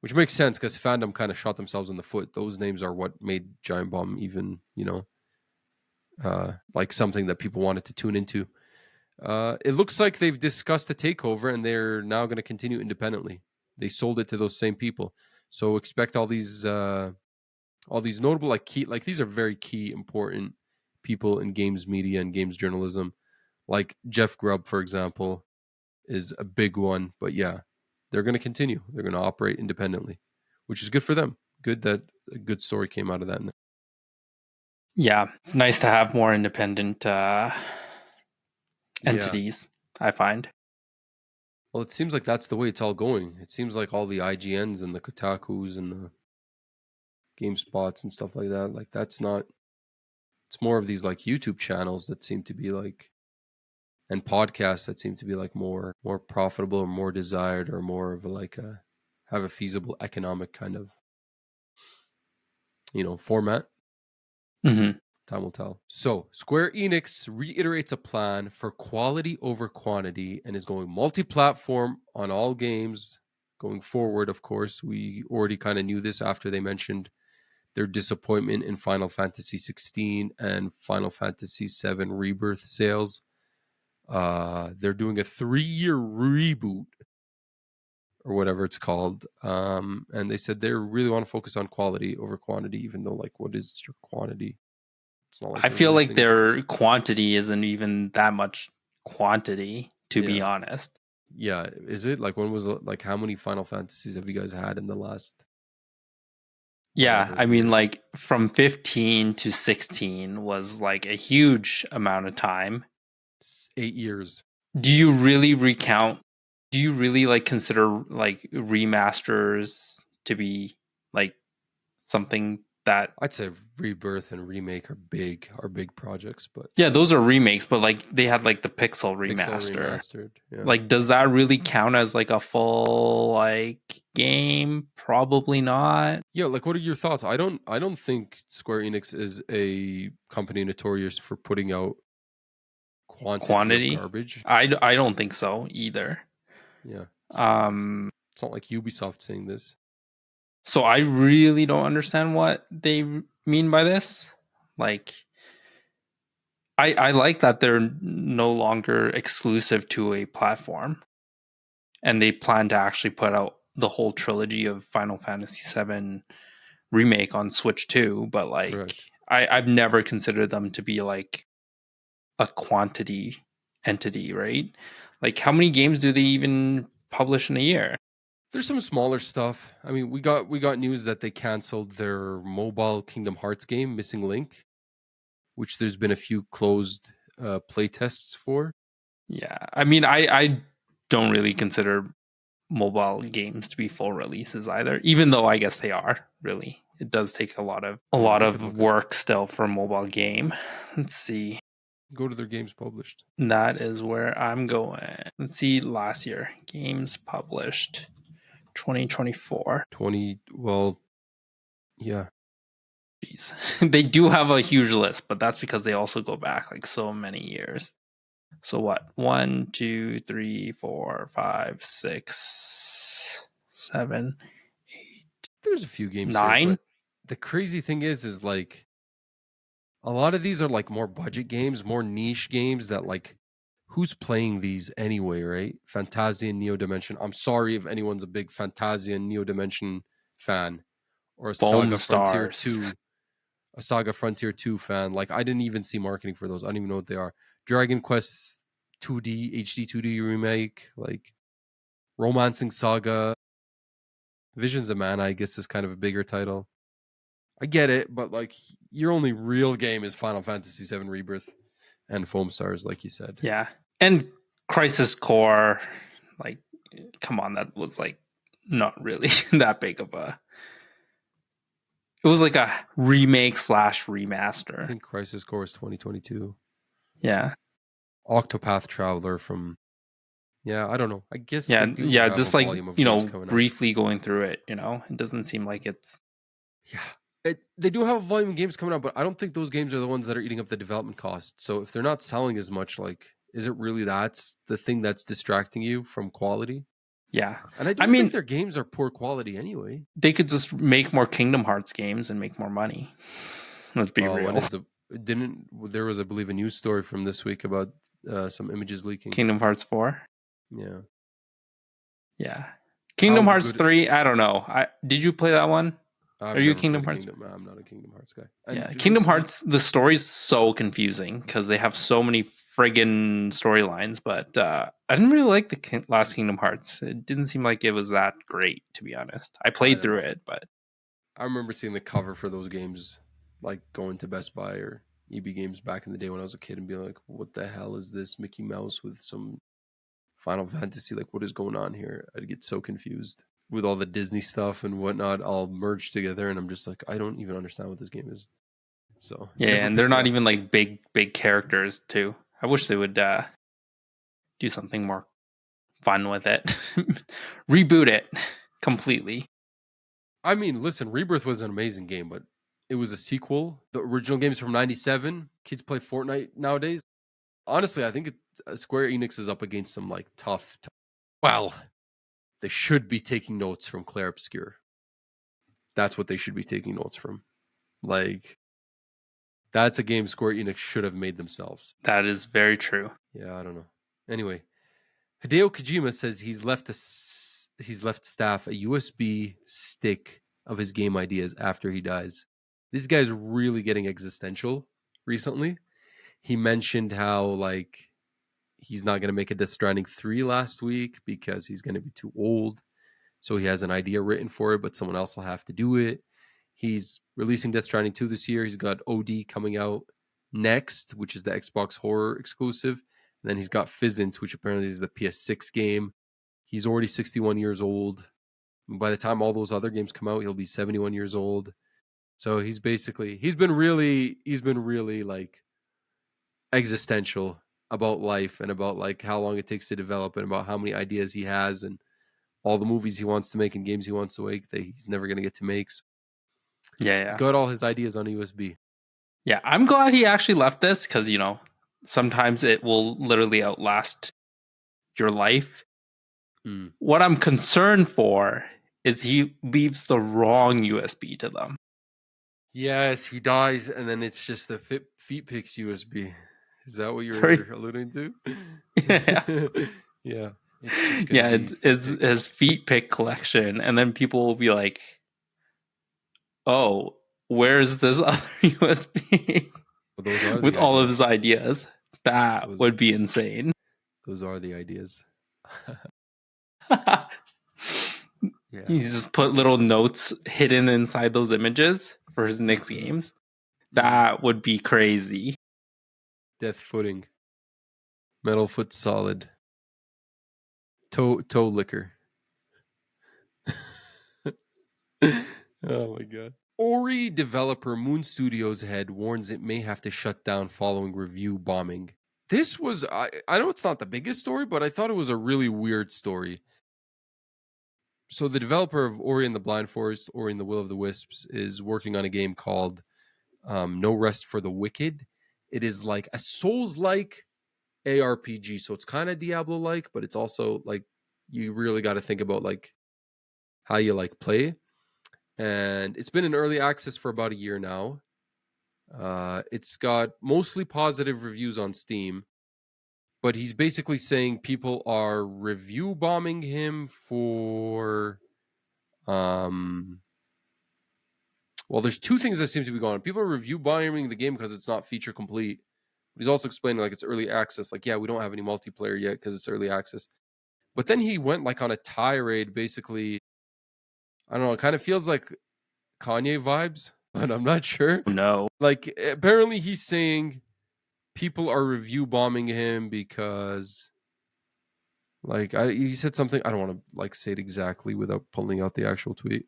which makes sense because Fandom kind of shot themselves in the foot. Those names are what made Giant Bomb even, like something that people wanted to tune into. It looks like they've discussed the takeover and they're now going to continue independently. They sold it to those same people. So expect all these notable, like these are very key, important people in games media and games journalism. Like Jeff Grubb, for example, is a big one. But yeah, they're going to continue. They're going to operate independently, which is good for them. Good that a good story came out of that. Yeah, it's nice to have more independent entities, I find. Well, it seems like that's the way it's all going. It seems like all the IGNs and the Kotakus and the GameSpots and stuff like that, like that's not It's more of these like YouTube channels that seem to be like, and podcasts that seem to be like more profitable or more desired or more of a, like a have a feasible economic kind of format. Mm-hmm. Time will tell. So Square Enix reiterates a plan for quality over quantity and is going multi-platform on all games going forward. Of course, we already kind of knew this after they mentioned their disappointment in Final Fantasy 16 and Final Fantasy 7 Rebirth sales. They're doing a 3-year reboot or whatever it's called. And they said they really want to focus on quality over quantity, even though, like, what is your quantity? It's not like I they're feel like releasing. their quantity isn't even that much quantity, to be Yeah. honest. Yeah. Is it like, when was like, how many Final Fantasies have you guys had in the last Yeah, whatever I mean, years? like from 15 to 16 was like a huge amount of time. 8 years. Do you really recount? Do you really like consider like remasters to be like something that? I'd say Rebirth and Remake are big projects, but Yeah, those are remakes, but like they had like the Pixel Pixel remaster. remastered. Yeah. Like, does that really count as like a full like game? Probably not. Yeah, like, what are your thoughts? I don't think Square Enix is a company notorious for putting out quantity of Quantity? garbage. I don't think so either. Yeah. Um, It's not like Ubisoft saying this. so I really don't understand what they mean by this. Like, I like that they're no longer exclusive to a platform, and they plan to actually put out the whole trilogy of Final Fantasy VII remake on Switch too. But like, Correct. I've never considered them to be like a quantity entity, right? Like, how many games do they even publish in a year? There's some smaller stuff. I mean, we got news that they canceled their mobile Kingdom Hearts game, Missing Link, which there's been a few closed play tests for. Yeah, I mean, I don't really consider mobile games to be full releases either, even though I guess they are. Really, it does take a lot of We could look at work still for a mobile game. Let's see. go to their games published. That is where I'm going. Let's see. Last year, games published 2024. 20, well, yeah. Jeez. They do have a huge list, but that's because they also go back like so many years. So what? 1, 2, 3, 4, 5, 6, 7, There's a few games here, 9. but the crazy thing is like a lot of these are like more budget games, more niche games that, like, who's playing these anyway, right? Fantasia and Neo Dimension. I'm sorry if anyone's a big Fantasia and Neo Dimension fan, or a Foam Saga Frontier Stars. 2, a Saga Frontier 2 fan. Like, I didn't even see marketing for those. I don't even know what they are. Dragon Quest 2D, HD 2D remake, like Romancing Saga, Visions of Mana, I guess, is kind of a bigger title. I get it, but like, your only real game is Final Fantasy VII Rebirth and Foam Stars, like you said. Yeah. And Crisis Core, like, come on, that was like not really that big of a. It was like a remake slash I remaster. think Crisis Core is 2022. Yeah. Octopath Traveler from, yeah, I don't know. I guess Yeah. they do Yeah. have a Just like, volume of games coming out. briefly going through it, it doesn't seem like it's. Yeah. They do have a volume of games coming out, but I don't think those games are the ones that are eating up the development costs. So if they're not selling as much, like, is it really that's the thing that's distracting you from quality? Yeah. And I I don't think mean, their games are poor quality anyway. they could just make more Kingdom Hearts games and make more money. Let's be Oh, when real. is the didn't there was, I believe, a news story from this week about some images leaking. Kingdom Hearts 4. Yeah. Yeah. How Kingdom Hearts good 3, I don't know. Did you play that one? Are I've you a never Kingdom played a Hearts? Kingdom. I'm not a Kingdom Hearts guy. Yeah, And Kingdom Hearts, the story's so confusing because they have so many friggin' storylines, but I didn't really like the last Kingdom Hearts. It didn't seem like it was that great, to be honest. I I played don't through know. it, but I remember seeing the cover for those games, like going to Best Buy or EB Games back in the day when I was a kid, and being like, "What the hell is this Mickey Mouse with some Final Fantasy? Like, what is going on here?" I'd get so confused with all the Disney stuff and whatnot all merged together, and I'm just like, I don't even understand what this game is. So Yeah, never and they're picked it not up. even like big characters too. I wish they would do something more fun with it. Reboot it completely. I mean, listen, Rebirth was an amazing game, but it was a sequel. The original game's from '97. Kids play Fortnite nowadays. Honestly, I think Square Enix is up against some like tough. Well, they should be taking notes from Clar Obscur. That's what they should be taking notes from. Like, that's a game Square Enix should have made themselves. That is very true. Yeah, I don't know. Anyway, Hideo Kojima says he's left staff a USB stick of his game ideas after he dies. This guy's really getting existential recently. He mentioned how like he's not going to make a Death Stranding 3 last week because he's going to be too old. So he has an idea written for it, but someone else will have to do it. He's releasing Death Stranding 2 this year. He's got OD coming out next, which is the Xbox horror exclusive. And then he's got Fizzant, which apparently is the PS6 game. He's already 61 years old. By the time all those other games come out, he'll be 71 years old. So he's been really like existential about life and about like how long it takes to develop and about how many ideas he has and all the movies he wants to make and games he wants to make that he's never going to get to make. So he's Yeah. got all his ideas on USB. Yeah, I'm glad he actually left this because, sometimes it will literally outlast your life. What I'm concerned for is he leaves the wrong USB to them. Yes, he dies, and then it's just the feet picks USB. Is that what you're alluding to? Yeah. Yeah. It's his feet pick collection, and then people will be like, "Oh, where's this other USB with all of his ideas?" That would be insane. Those are the ideas. Yeah. He's just put little notes hidden inside those images for his next games. That would be crazy. Death footing. Metal foot solid. Toe liquor. Oh my god. Ori developer Moon Studios head warns it may have to shut down following review bombing. This was I know it's not the biggest story, but I thought it was a really weird story. So the developer of Ori and the Blind Forest, Ori and the Will of the Wisps, is working on a game called No Rest for the Wicked. It is like a Souls-like ARPG, so it's kind of Diablo-like, but it's also like you really got to think about like how you like play. And it's been in early access for about a year now. It's got mostly positive reviews on Steam, but he's basically saying people are review bombing him for well, there's two things that seem to be going on. People are review bombing the game because it's not feature complete. But he's also explaining like it's early access. Like, yeah, we don't have any multiplayer yet because it's early access. But then he went like on a tirade, basically. I don't know. It kind of feels like Kanye vibes, but I'm not sure. No. Like, apparently he's saying people are review bombing him because, like, he said something. I don't want to like say it exactly without pulling out the actual tweet,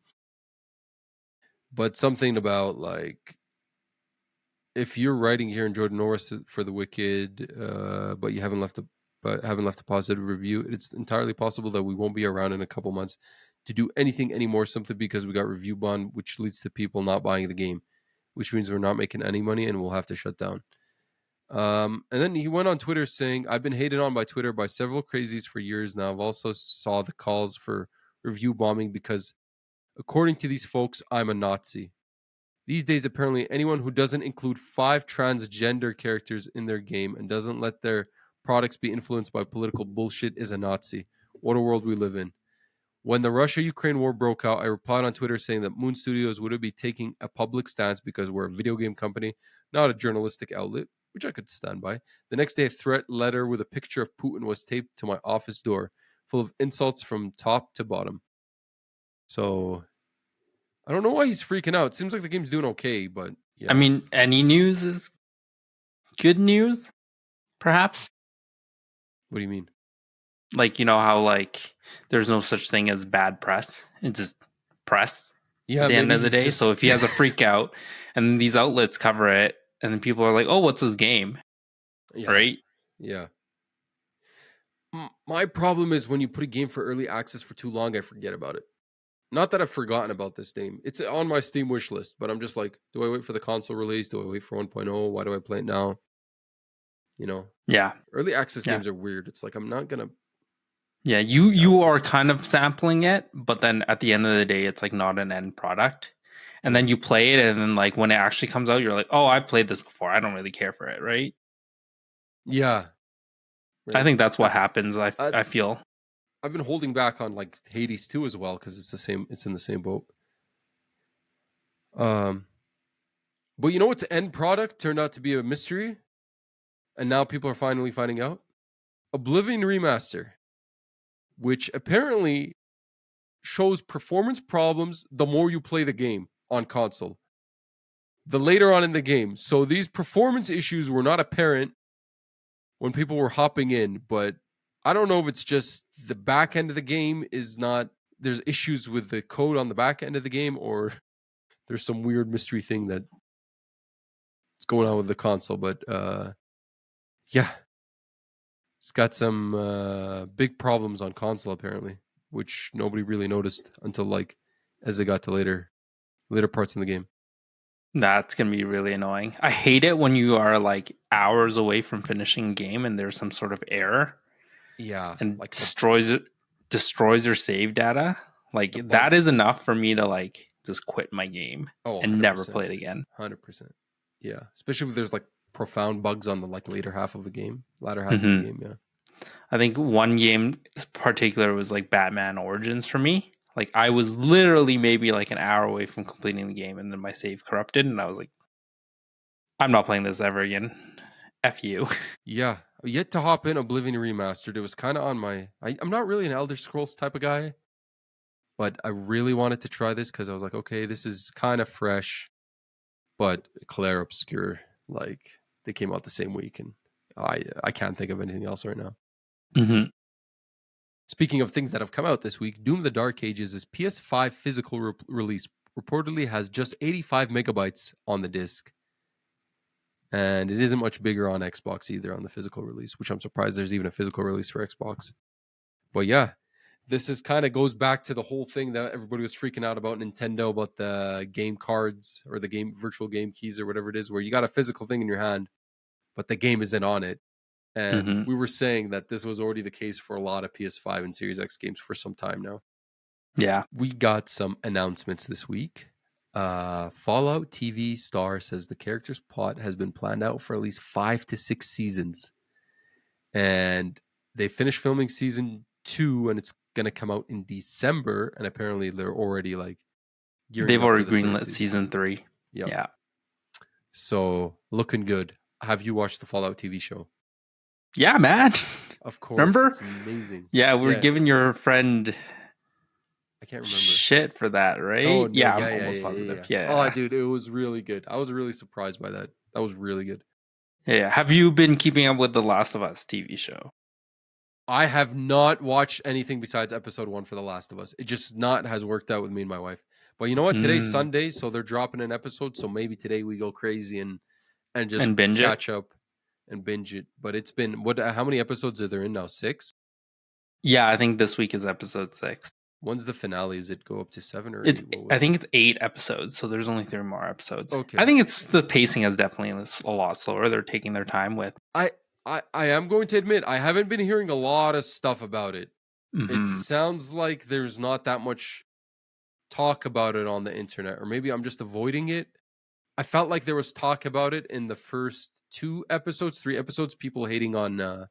but something about like if you're writing here in Jordan Norris for the Wicked, but you haven't left a positive review, it's entirely possible that we won't be around in a couple months to do anything anymore simply because we got review bond, which leads to people not buying the game, which means we're not making any money and we'll have to shut down. And then he went on Twitter saying, I've been hated on by Twitter by several crazies for years now. I've also saw the calls for review bombing because according to these folks, I'm a Nazi. These days, apparently, anyone who doesn't include 5 transgender characters in their game and doesn't let their products be influenced by political bullshit is a Nazi. What a world we live in. When the Russia-Ukraine war broke out, I replied on Twitter saying that Moon Studios would be taking a public stance because we're a video game company, not a journalistic outlet, which I could stand by. The next day, a threat letter with a picture of Putin was taped to my office door, full of insults from top to bottom. So I don't know why he's freaking out. It seems like the game's doing okay, but yeah. I mean, any news is good news, perhaps. What do you mean? Like, you know how like there's no such thing as bad press. It's just press. at Yeah, the end maybe of the he's day. So just if he has a freak out and these outlets cover it, and then people are like, "Oh, what's this game?" yeah, Right? yeah. My problem is when you put a game for early access for too long, I forget about it. Not that I've forgotten about this game. It's on my Steam wish list, but I'm just like, do I wait for the console release? Do I wait for 1.0? Why do I play it now? You know, Yeah, early access yeah, games are weird. It's like I'm not gonna. yeah. You Yeah, you are kind of sampling it, but then at the end of the day, it's like not an end product. And then mm, you play it, and then like when it actually comes out, you're like, "Oh, I played this before. I don't really care for it." Right? yeah, I right. think that's what That's. happens. Uh, I feel. I've been holding back on like Hades 2 as well because it's the same. It's in the same boat. Um, but you know what's end product turned out to be a mystery, and now people are finally finding out. Oblivion Remaster, which apparently shows performance problems the more you play the game on console, the later on in the game. So these performance issues were not apparent when people were hopping in, but I don't know if it's just the back end of the game is not, there's issues with the code on the back end of the game, or there's some weird mystery thing that's going on with the console. But yeah, it's got some big problems on console apparently, which nobody really noticed until like as they got to later parts in the game. That's gonna be really annoying. I hate it when you are like hours away from finishing a game and there's some sort of error Yeah, and like destroys your save data. the Like that is bugs. enough for me to like just quit my game Oh, and never 100%. play it again. 100%. Yeah, especially if there's like profound bugs on the like later half of the game, latter half of the Hmm. game. Yeah. I think one game in particular was like Batman Origins for me. Like I was literally maybe like an hour away from completing the game and then my save corrupted and I was like, I'm not playing this ever again. F you. Yeah, yet to hop in Oblivion Remastered. It was kind of on my. I'm not really an Elder Scrolls type of guy, but I really wanted to try this because I was like, okay, this is kind of fresh, but Clar Obscur, like they came out the same week, and I can't think of anything else right now. Hmm. Speaking of things that have come out this week, Doom: The Dark Ages' PS5 physical release reportedly has just 85 megabytes on the disc, and it isn't much bigger on Xbox either on the physical release, which I'm surprised there's even a physical release for Xbox. But yeah, this is kind of goes back to the whole thing that everybody was freaking out about Nintendo about the game cards or the game virtual game keys or whatever it is, where you got a physical thing in your hand, but the game isn't on it. And Hmm. we were saying that this was already the case for a lot of PS5 and Series X games for some time now. Yeah. We got some announcements this week. Fallout TV star says the character's plot has been planned out for at least 5 to 6 seasons, and they finished filming season 2, and it's gonna come out in December. And apparently, they're already like gearing They've up for already the third greenlit season. season 3. Yep. Yeah. So looking good. Have you watched the Fallout TV show? Yeah, man. Of course, Remember? it's amazing. Yeah, we're Yeah, giving your friend I can't remember. shit for that, Oh right? no, Yeah, I'm yeah, yeah, almost yeah, yeah, positive. yeah. Oh, Yeah. dude, it was really good. I was really surprised by that. That was really good. Yeah. Have you been keeping up with the Last of Us TV show? I have not watched anything besides episode 1 for The Last of Us. It just not has worked out with me and my wife. But you know what? Today's Mm. Sunday, so they're dropping an episode. So maybe today we go crazy and just And binge it? catch up and binge it. But it's been what? How many episodes are there in now? 6. Yeah, I think this week is episode 6. When's the finale? Is it go up to 7 or 8? It's What I was it? think it's 8 episodes, so there's only 3 more episodes. I Okay. think it's the pacing is definitely a lot slower. They're taking their time with. I I am going to admit I haven't been hearing a lot of stuff about it. It Hmm. sounds like there's not that much talk about it on the internet, or maybe I'm just avoiding it. I felt like there was talk about it in the first 2 episodes, 3 episodes, people hating on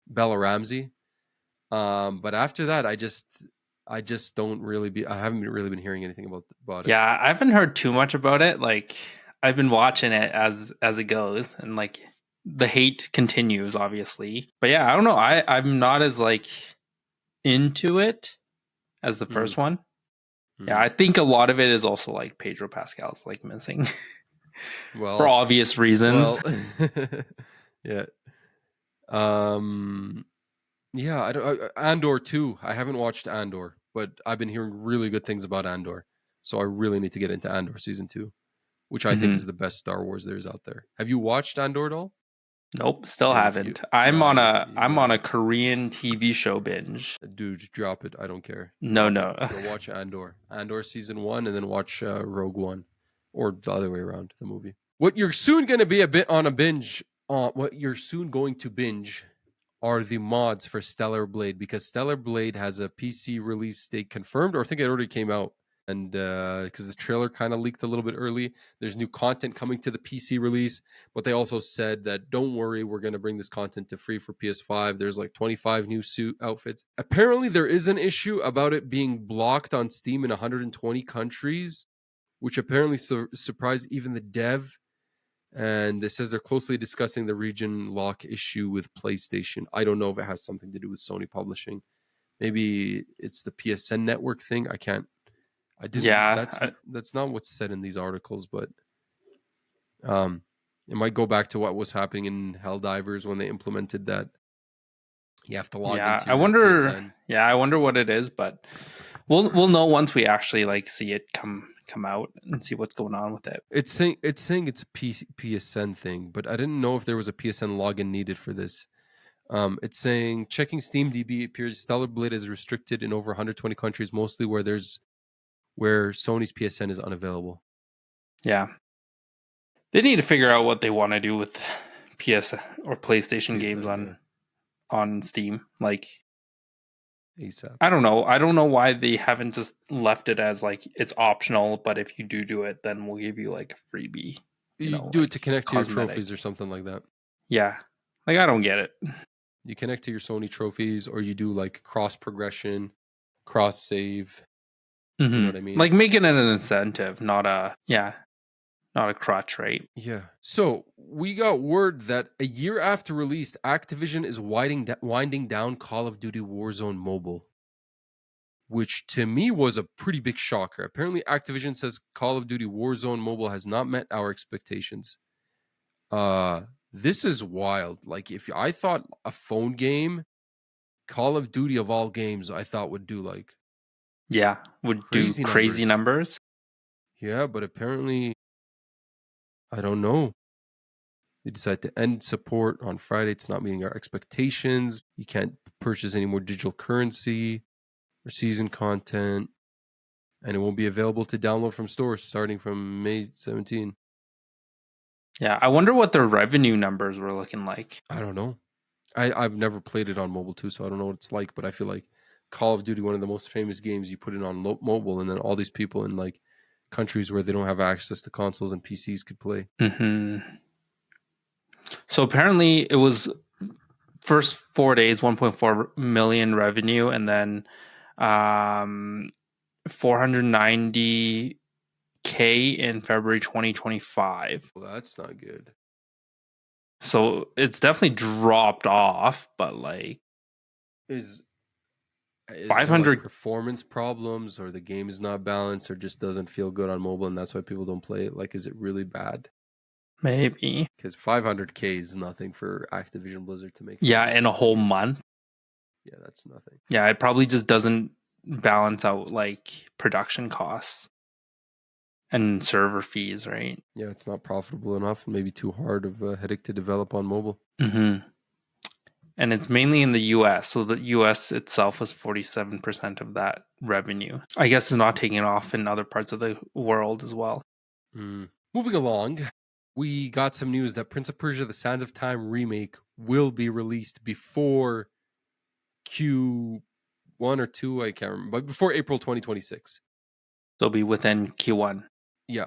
Bella Ramsey. But after that, I just don't really be. I haven't really been hearing anything about it. Yeah, I haven't heard too much about it. Like I've been watching it as it goes, and like the hate continues, obviously. But yeah, I don't know. I'm not as like into it as the Mm, first one. Yeah, mm. I think a lot of it is also like Pedro Pascal's like missing for Well, obvious reasons. well, yeah, um, yeah. I don't. Andor too. I haven't watched Andor, but I've been hearing really good things about Andor. So I really need to get into Andor season 2, which I think is the best Star Wars there is out there. Have you watched Andor at all? Nope, still Dude, haven't. I'm on you a Korean TV show binge. dude, drop it. I don't care. No, Drop it. no. Go watch Andor. Andor season 1, and then watch Rogue One, or the other way around, the movie. What you're soon going to be a bit on a binge. What you're soon going to binge are the mods for Stellar Blade, because Stellar Blade has a PC release date confirmed, or I think it already came out. And because the trailer kind of leaked a little bit early, there's new content coming to the PC release. But they also said that don't worry, we're going to bring this content to free for PS5. There's like 25 new suit outfits. Apparently, there is an issue about it being blocked on Steam in 120 countries, which apparently surprised even the dev. And it says they're closely discussing the region lock issue with PlayStation. I don't know if it has something to do with Sony publishing. Maybe it's the PSN network thing. I didn't. Yeah, That's not what's said in these articles, but it might go back to what was happening in Helldivers when they implemented that. You have to log into your PSN. Yeah, I wonder what it is, but we'll know once we actually like see it come out and see what's going on with it. It's saying it's a PSN thing, but I didn't know if there was a PSN login needed for this. It's saying checking Steam DB appears Stellar Blade is restricted in over 120 countries, mostly where Sony's PSN is unavailable. Yeah, they need to figure out what they want to do with PS or PlayStation games on Steam. Like ASAP. I don't know why they haven't just left it as like it's optional, but if you do it, then we'll give you like a freebie. You do like it to connect to your trophies or something like that. Yeah, like I don't get it. You connect to your Sony trophies, or you do like cross progression, cross save. You know what I mean? Like making it an incentive, not a crutch, right? Yeah. So we got word that a year after release, Activision is winding down Call of Duty Warzone Mobile, which to me was a pretty big shocker. Apparently, Activision says Call of Duty Warzone Mobile has not met our expectations. This is wild. Like, if I thought a phone game, Call of Duty of all games, I thought would do like would do crazy numbers. Yeah, but apparently, I don't know. They decided to end support on Friday. It's not meeting our expectations. You can't purchase any more digital currency or season content, and it won't be available to download from stores starting from May 17. Yeah, I wonder what their revenue numbers were looking like. I don't know. I've never played it on mobile too, so I don't know what it's like, but I feel like Call of Duty, one of the most famous games, you put it on mobile, and then all these people in like countries where they don't have access to consoles and PCs could play. So apparently it was first 4 days 1.4 million revenue, and then 490K in February 2025. Well, that's not good. So it's definitely dropped off, but like is 500 like performance problems, or the game is not balanced, or just doesn't feel good on mobile, and that's why people don't play it? Like, is it really bad? Maybe, because 500K is nothing for Activision Blizzard to make. Yeah, in a whole month. Yeah, that's nothing. Yeah, it probably just doesn't balance out like production costs and server fees, right? Yeah, it's not profitable enough, and maybe too hard of a headache to develop on mobile. And it's mainly in the US. So the US itself was 47% of that revenue. I guess it's not taking off in other parts of the world as well. Moving along, we got some news that Prince of Persia: The Sands of Time remake will be released before Q1 or 2, I can't remember, but before April 2026. So it'll be within Q1. Yeah.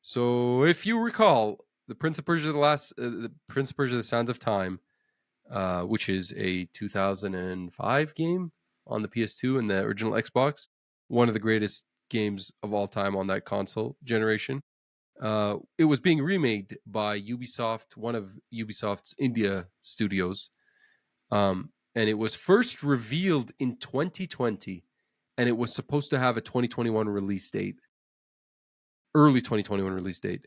So if you recall, the Prince of Persia: The Prince of Persia: The Sands of Time, which is a 2005 game on the PS2 and the original Xbox, one of the greatest games of all time on that console generation. It was being remade by Ubisoft, one of Ubisoft's India studios. And it was first revealed in 2020, and it was supposed to have a 2021 release date. Early 2021 release date.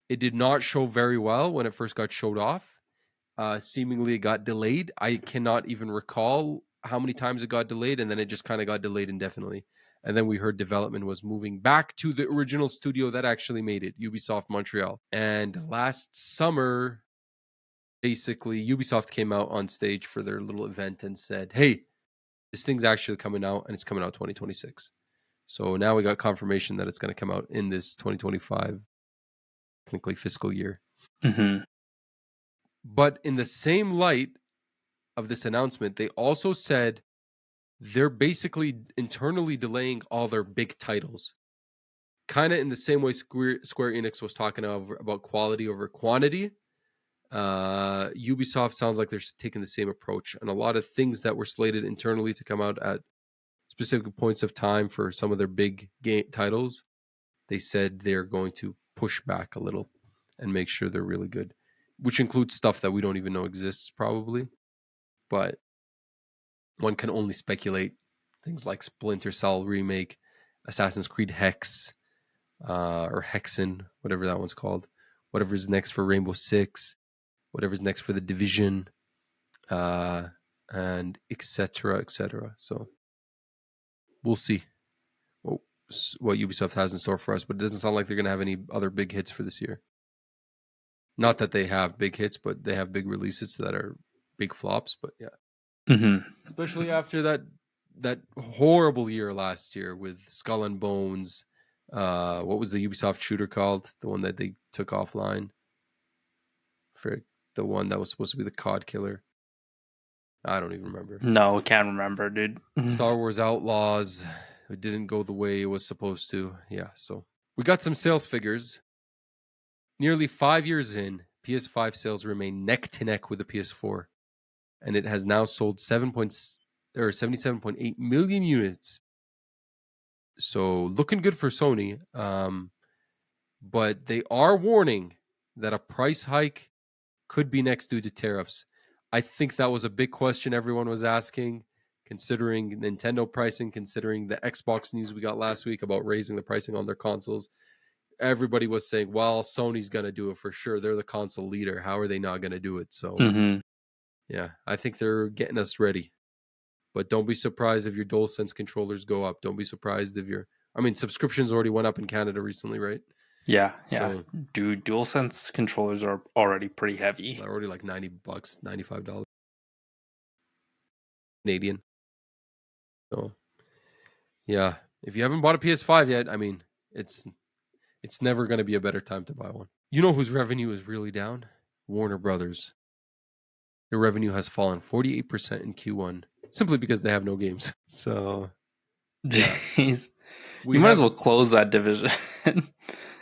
It did not show very well when it first got showed off. Seemingly it got delayed. I cannot even recall how many times it got delayed, and then it just kind of got delayed indefinitely. And then we heard development was moving back to the original studio that actually made it, Ubisoft Montreal. And last summer, basically, Ubisoft came out on stage for their little event and said, hey, this thing's actually coming out, and it's coming out 2026. So now we got confirmation that it's going to come out in this 2025, technically fiscal year. Mm-hmm. But in the same light of this announcement, they also said they're basically internally delaying all their big titles. Kind of in the same way Square Enix was talking about quality over quantity. Ubisoft sounds like they're taking the same approach, and a lot of things that were slated internally to come out at specific points of time for some of their big game titles, they said they're going to push back a little and make sure they're really good, which includes stuff that we don't even know exists probably, but one can only speculate. Things like Splinter Cell remake, Assassin's Creed Hex, or Hexen, whatever that one's called, whatever's next for Rainbow Six, whatever's next for The Division, and etc. So we'll see what Ubisoft has in store for us, but it doesn't sound like they're going to have any other big hits for this year. Not that they have big hits, but they have big releases that are big flops. But yeah, especially after that horrible year last year with Skull and Bones. What was the Ubisoft shooter called? The one that they took offline for the one that was supposed to be the COD killer. I don't even remember. No, can't remember, dude. Star Wars Outlaws. It didn't go the way it was supposed to. Yeah, so we got some sales figures. Nearly 5 years in, PS5 sales remain neck to neck with the PS4, and it has now sold 77.8 million units. So looking good for Sony, but they are warning that a price hike could be next due to tariffs. I think that was a big question everyone was asking, considering Nintendo pricing, considering the Xbox news we got last week about raising the pricing on their consoles. Everybody was saying, well, Sony's going to do it for sure. They're the console leader. How are they not going to do it? So, yeah, I think they're getting us ready. But don't be surprised if your DualSense controllers go up. Don't be surprised if subscriptions already went up in Canada recently, right? Yeah. So, dude, DualSense controllers are already pretty heavy. They're already like $90, $95 Canadian. So, yeah, if you haven't bought a PS5 yet, it's never going to be a better time to buy one. You know whose revenue is really down? Warner Brothers. Their revenue has fallen 48% in Q1 simply because they have no games. So, yeah. You might as well close that division.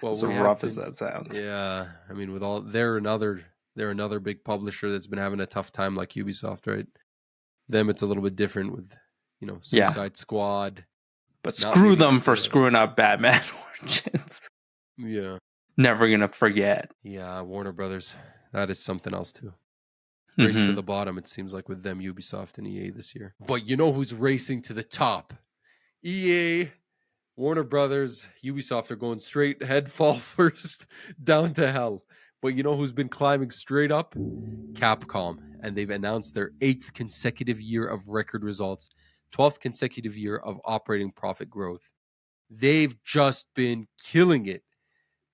Well, so rough as that sounds. Yeah, with all they're another big publisher that's been having a tough time, like Ubisoft, right? Them, it's a little bit different with Suicide Squad. But screw them for screwing up Batman Origins. Yeah, never gonna forget. Yeah, Warner Brothers, that is something else too. Race to the bottom, it seems like, with them, Ubisoft and EA this year. But you know who's racing to the top? EA, Warner Brothers, Ubisoft are going straight head fall first down to hell. But you know who's been climbing straight up? Capcom. And they've announced their 8th consecutive year of record results, 12th consecutive year of operating profit growth. They've just been killing it.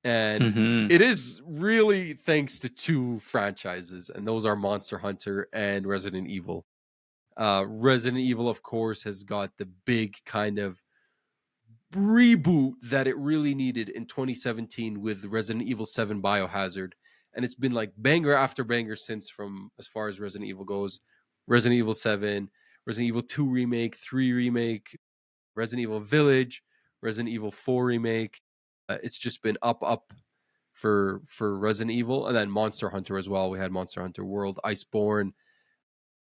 And it is really thanks to 2 franchises, and those are Monster Hunter and Resident Evil. Resident Evil, of course, has got the big kind of reboot that it really needed in 2017 with Resident Evil 7 Biohazard. And it's been like banger after banger since, from as far as Resident Evil goes. Resident Evil 7, Resident Evil 2 Remake, 3 Remake, Resident Evil Village, Resident Evil 4 Remake. It's just been up for Resident Evil. And then Monster Hunter as well. We had Monster Hunter World, Iceborne,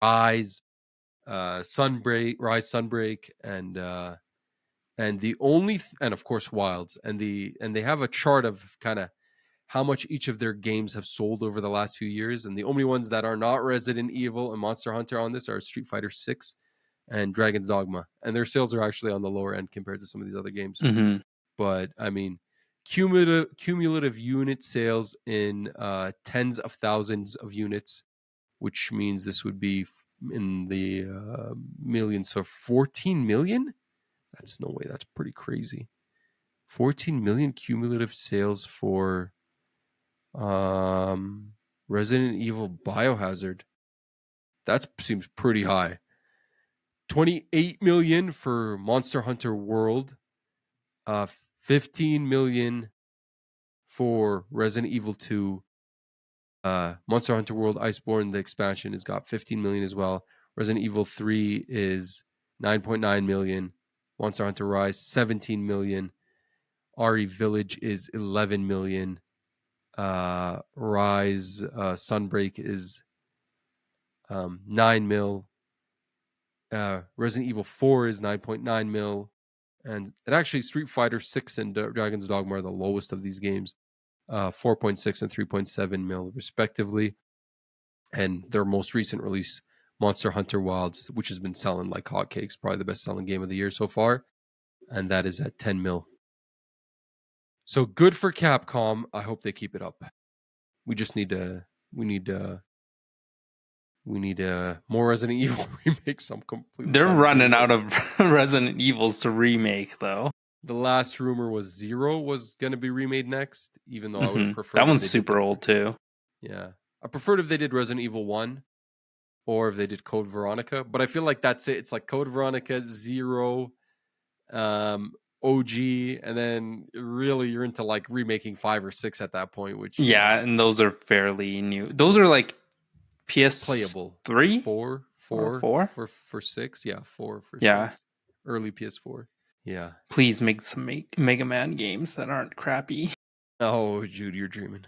Rise, Sunbreak, and the only and of course Wilds, and they have a chart of kind of how much each of their games have sold over the last few years. And the only ones that are not Resident Evil and Monster Hunter on this are Street Fighter 6 and Dragon's Dogma. And their sales are actually on the lower end compared to some of these other games. But cumulative unit sales in tens of thousands of units, which means this would be in the millions. So 14 million? That's no way. That's pretty crazy. 14 million cumulative sales for Resident Evil Biohazard. That seems pretty high. 28 million for Monster Hunter World. 15 million for Resident Evil 2. Monster Hunter World Iceborne, the expansion, has got 15 million as well. Resident Evil 3 is 9.9 million. Monster Hunter Rise, 17 million. RE Village is 11 million. Rise Sunbreak is 9 mil. Resident Evil 4 is 9.9 mil. And actually, Street Fighter 6 and Dragon's Dogma are the lowest of these games. 4.6 and 3.7 mil, respectively. And their most recent release, Monster Hunter Wilds, which has been selling like hotcakes, probably the best selling game of the year so far. And that is at 10 mil. So good for Capcom. I hope they keep it up. We just need more Resident Evil remakes. I'm completely. They're running out of Resident Evils to remake, though. The last rumor was 0 was going to be remade next, even though I would have preferred. That one's super old too. Yeah, I preferred if they did Resident Evil 1 or if they did Code Veronica, but I feel like that's it. It's like Code Veronica 0, OG, and then really you're into like remaking 5 or 6 at that point, which and those are fairly new. Those are like PS playable. 3, 4 for 6, 4 for 6. Early PS4. Yeah. Please make some Mega Man games that aren't crappy. Oh, Jude, you're dreaming.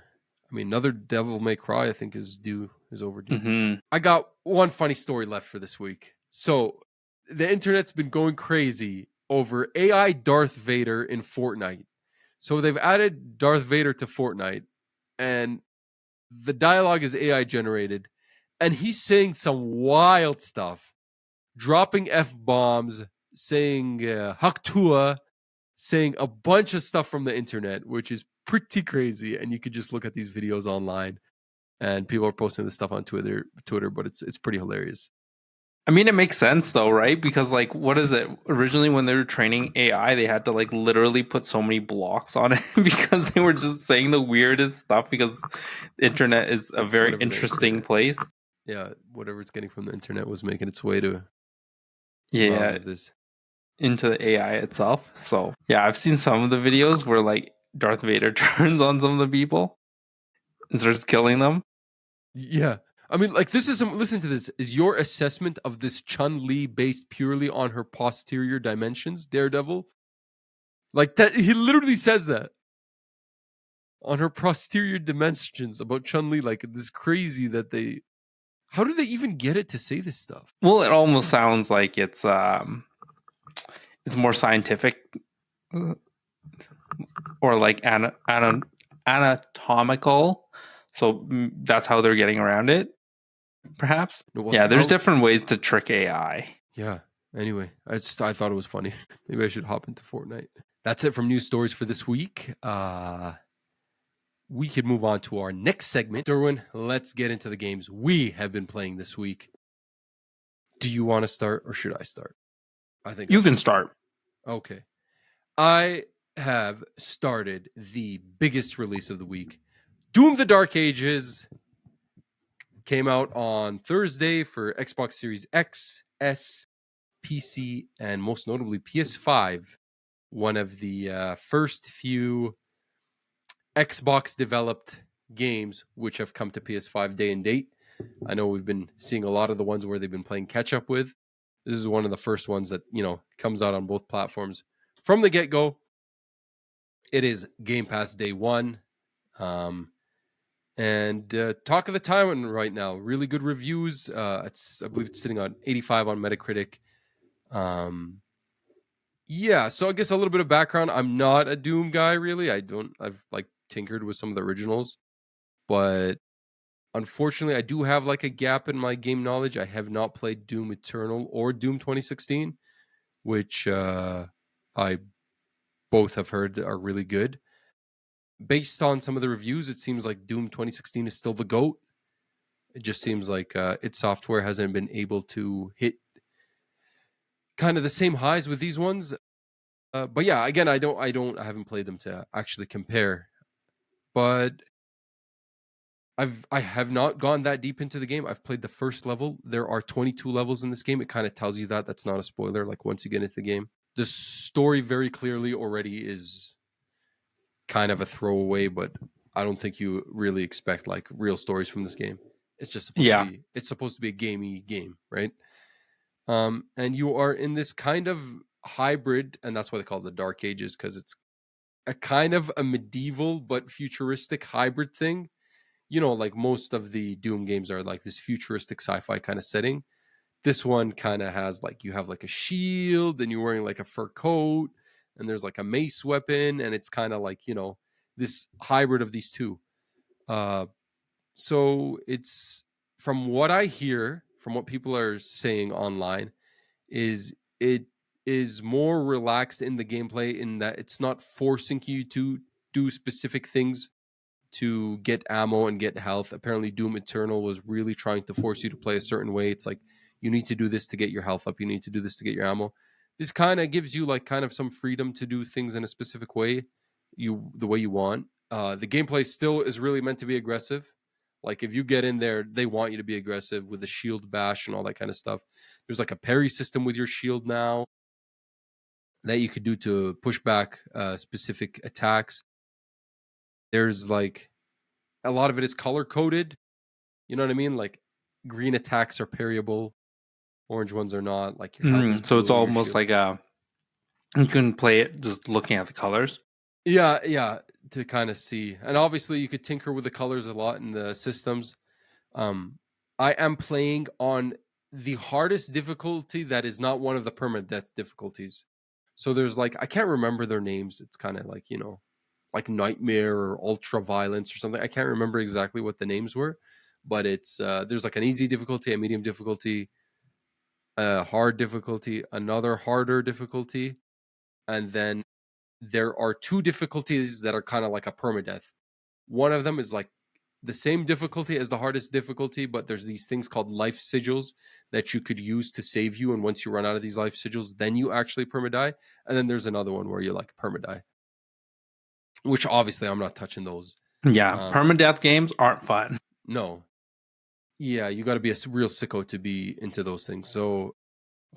I mean, another Devil May Cry, I think, is overdue. Mm-hmm. I got one funny story left for this week. So the internet's been going crazy over AI Darth Vader in Fortnite. So they've added Darth Vader to Fortnite, and the dialogue is AI generated, and he's saying some wild stuff, dropping F-bombs, saying Haktua, saying a bunch of stuff from the internet, which is pretty crazy. And you could just look at these videos online, and people are posting this stuff on Twitter, but it's pretty hilarious. I mean, it makes sense though, right? Because like, what is it? Originally, when they were training AI, they had to like literally put so many blocks on it because they were just saying the weirdest stuff, because the internet is a very interesting place. Yeah, whatever it's getting from the internet was making its way to into the AI itself. So yeah, I've seen some of the videos where like Darth Vader turns on some of the people and starts killing them. Yeah. I mean, like, listen to this. Is your assessment of this Chun-Li based purely on her posterior dimensions, Daredevil? Like, that, he literally says that. On her posterior dimensions about Chun-Li, like, this crazy that they... How do they even get it to say this stuff? Well, it almost sounds like it's more scientific, or like anatomical. So that's how they're getting around it, perhaps. There's different ways to trick AI. Yeah. Anyway, I thought it was funny. Maybe I should hop into Fortnite. That's it from news stories for this week. We could move on to our next segment. Durwin, let's get into the games we have been playing this week. Do you want to start, or should I start? I think you can start. Okay. I have started the biggest release of the week. Doom the Dark Ages came out on Thursday for Xbox Series X, S, PC, and most notably PS5. One of the first few Xbox developed games which have come to PS5 day and date. I know we've been seeing a lot of the ones where they've been playing catch up with. This is one of the first ones that, comes out on both platforms from the get-go. It is Game Pass day one. And talk of the time right now. Really good reviews. I believe it's sitting on 85 on Metacritic. So I guess a little bit of background. I'm not a Doom guy, really. I've like tinkered with some of the originals, but unfortunately I do have like a gap in my game knowledge. I have not played Doom Eternal or Doom 2016, which I both have heard are really good. Based on some of the reviews, it seems like Doom 2016 is still the GOAT. It just seems like id Software hasn't been able to hit kind of the same highs with these ones. But yeah, again, I haven't played them to actually compare. But I have not gone that deep into the game. I've played the first level. There are 22 levels in this game. It kind of tells you that. That's not a spoiler. Like once you get into the game, the story very clearly already is kind of a throwaway. But I don't think you really expect like real stories from this game. It's just supposed to Yeah. be. It's supposed to be a gamey game, right? And you are in this kind of hybrid, and that's why they call it the Dark Ages, because it's a kind of a medieval but futuristic hybrid thing. You know, like most of the Doom games are like this futuristic sci-fi kind of setting. This one kind of has like you have like a shield and you're wearing like a fur coat and there's like a mace weapon and it's kind of like, you know, this hybrid of these two. Uh so it's from what I hear, from what people are saying online, is it is more relaxed in the gameplay in that it's not forcing you to do specific things to get ammo and get health. Apparently, Doom Eternal was really trying to force you to play a certain way. It's like you need to do this to get your health up. You need to do this to get your ammo. This kind of gives you like kind of some freedom to do things in a specific way, the way you want. The gameplay still is really meant to be aggressive. Like if you get in there, they want you to be aggressive with the shield bash and all that kind of stuff. There's like a parry system with your shield now that you could do to push back specific attacks. There's like a lot of it is color coded. You know what I mean? Like green attacks are parryable, orange ones are not. Like your health is So it's blue and your almost shield. like you can play it just looking at the colors. Yeah, yeah, to kind of see. And obviously you could tinker with the colors a lot in the systems. Um I am playing on the hardest difficulty that is not one of the permadeath difficulties. So there's like I can't remember their names. It's kind of like, you know, like nightmare or ultra violence or something. I can't remember exactly what the names were, but it's there's like an easy difficulty, a medium difficulty, a hard difficulty, another harder difficulty, and then there are two difficulties that are kind of like a permadeath. One of them is like the same difficulty as the hardest difficulty, but there's these things called life sigils that you could use to save you. And once you run out of these life sigils, then you actually permadie. And then there's another one where you like permadie, which obviously I'm not touching those. Yeah, Um, permadeath games aren't fun. no, yeah, you got to be a real sicko to be into those things. So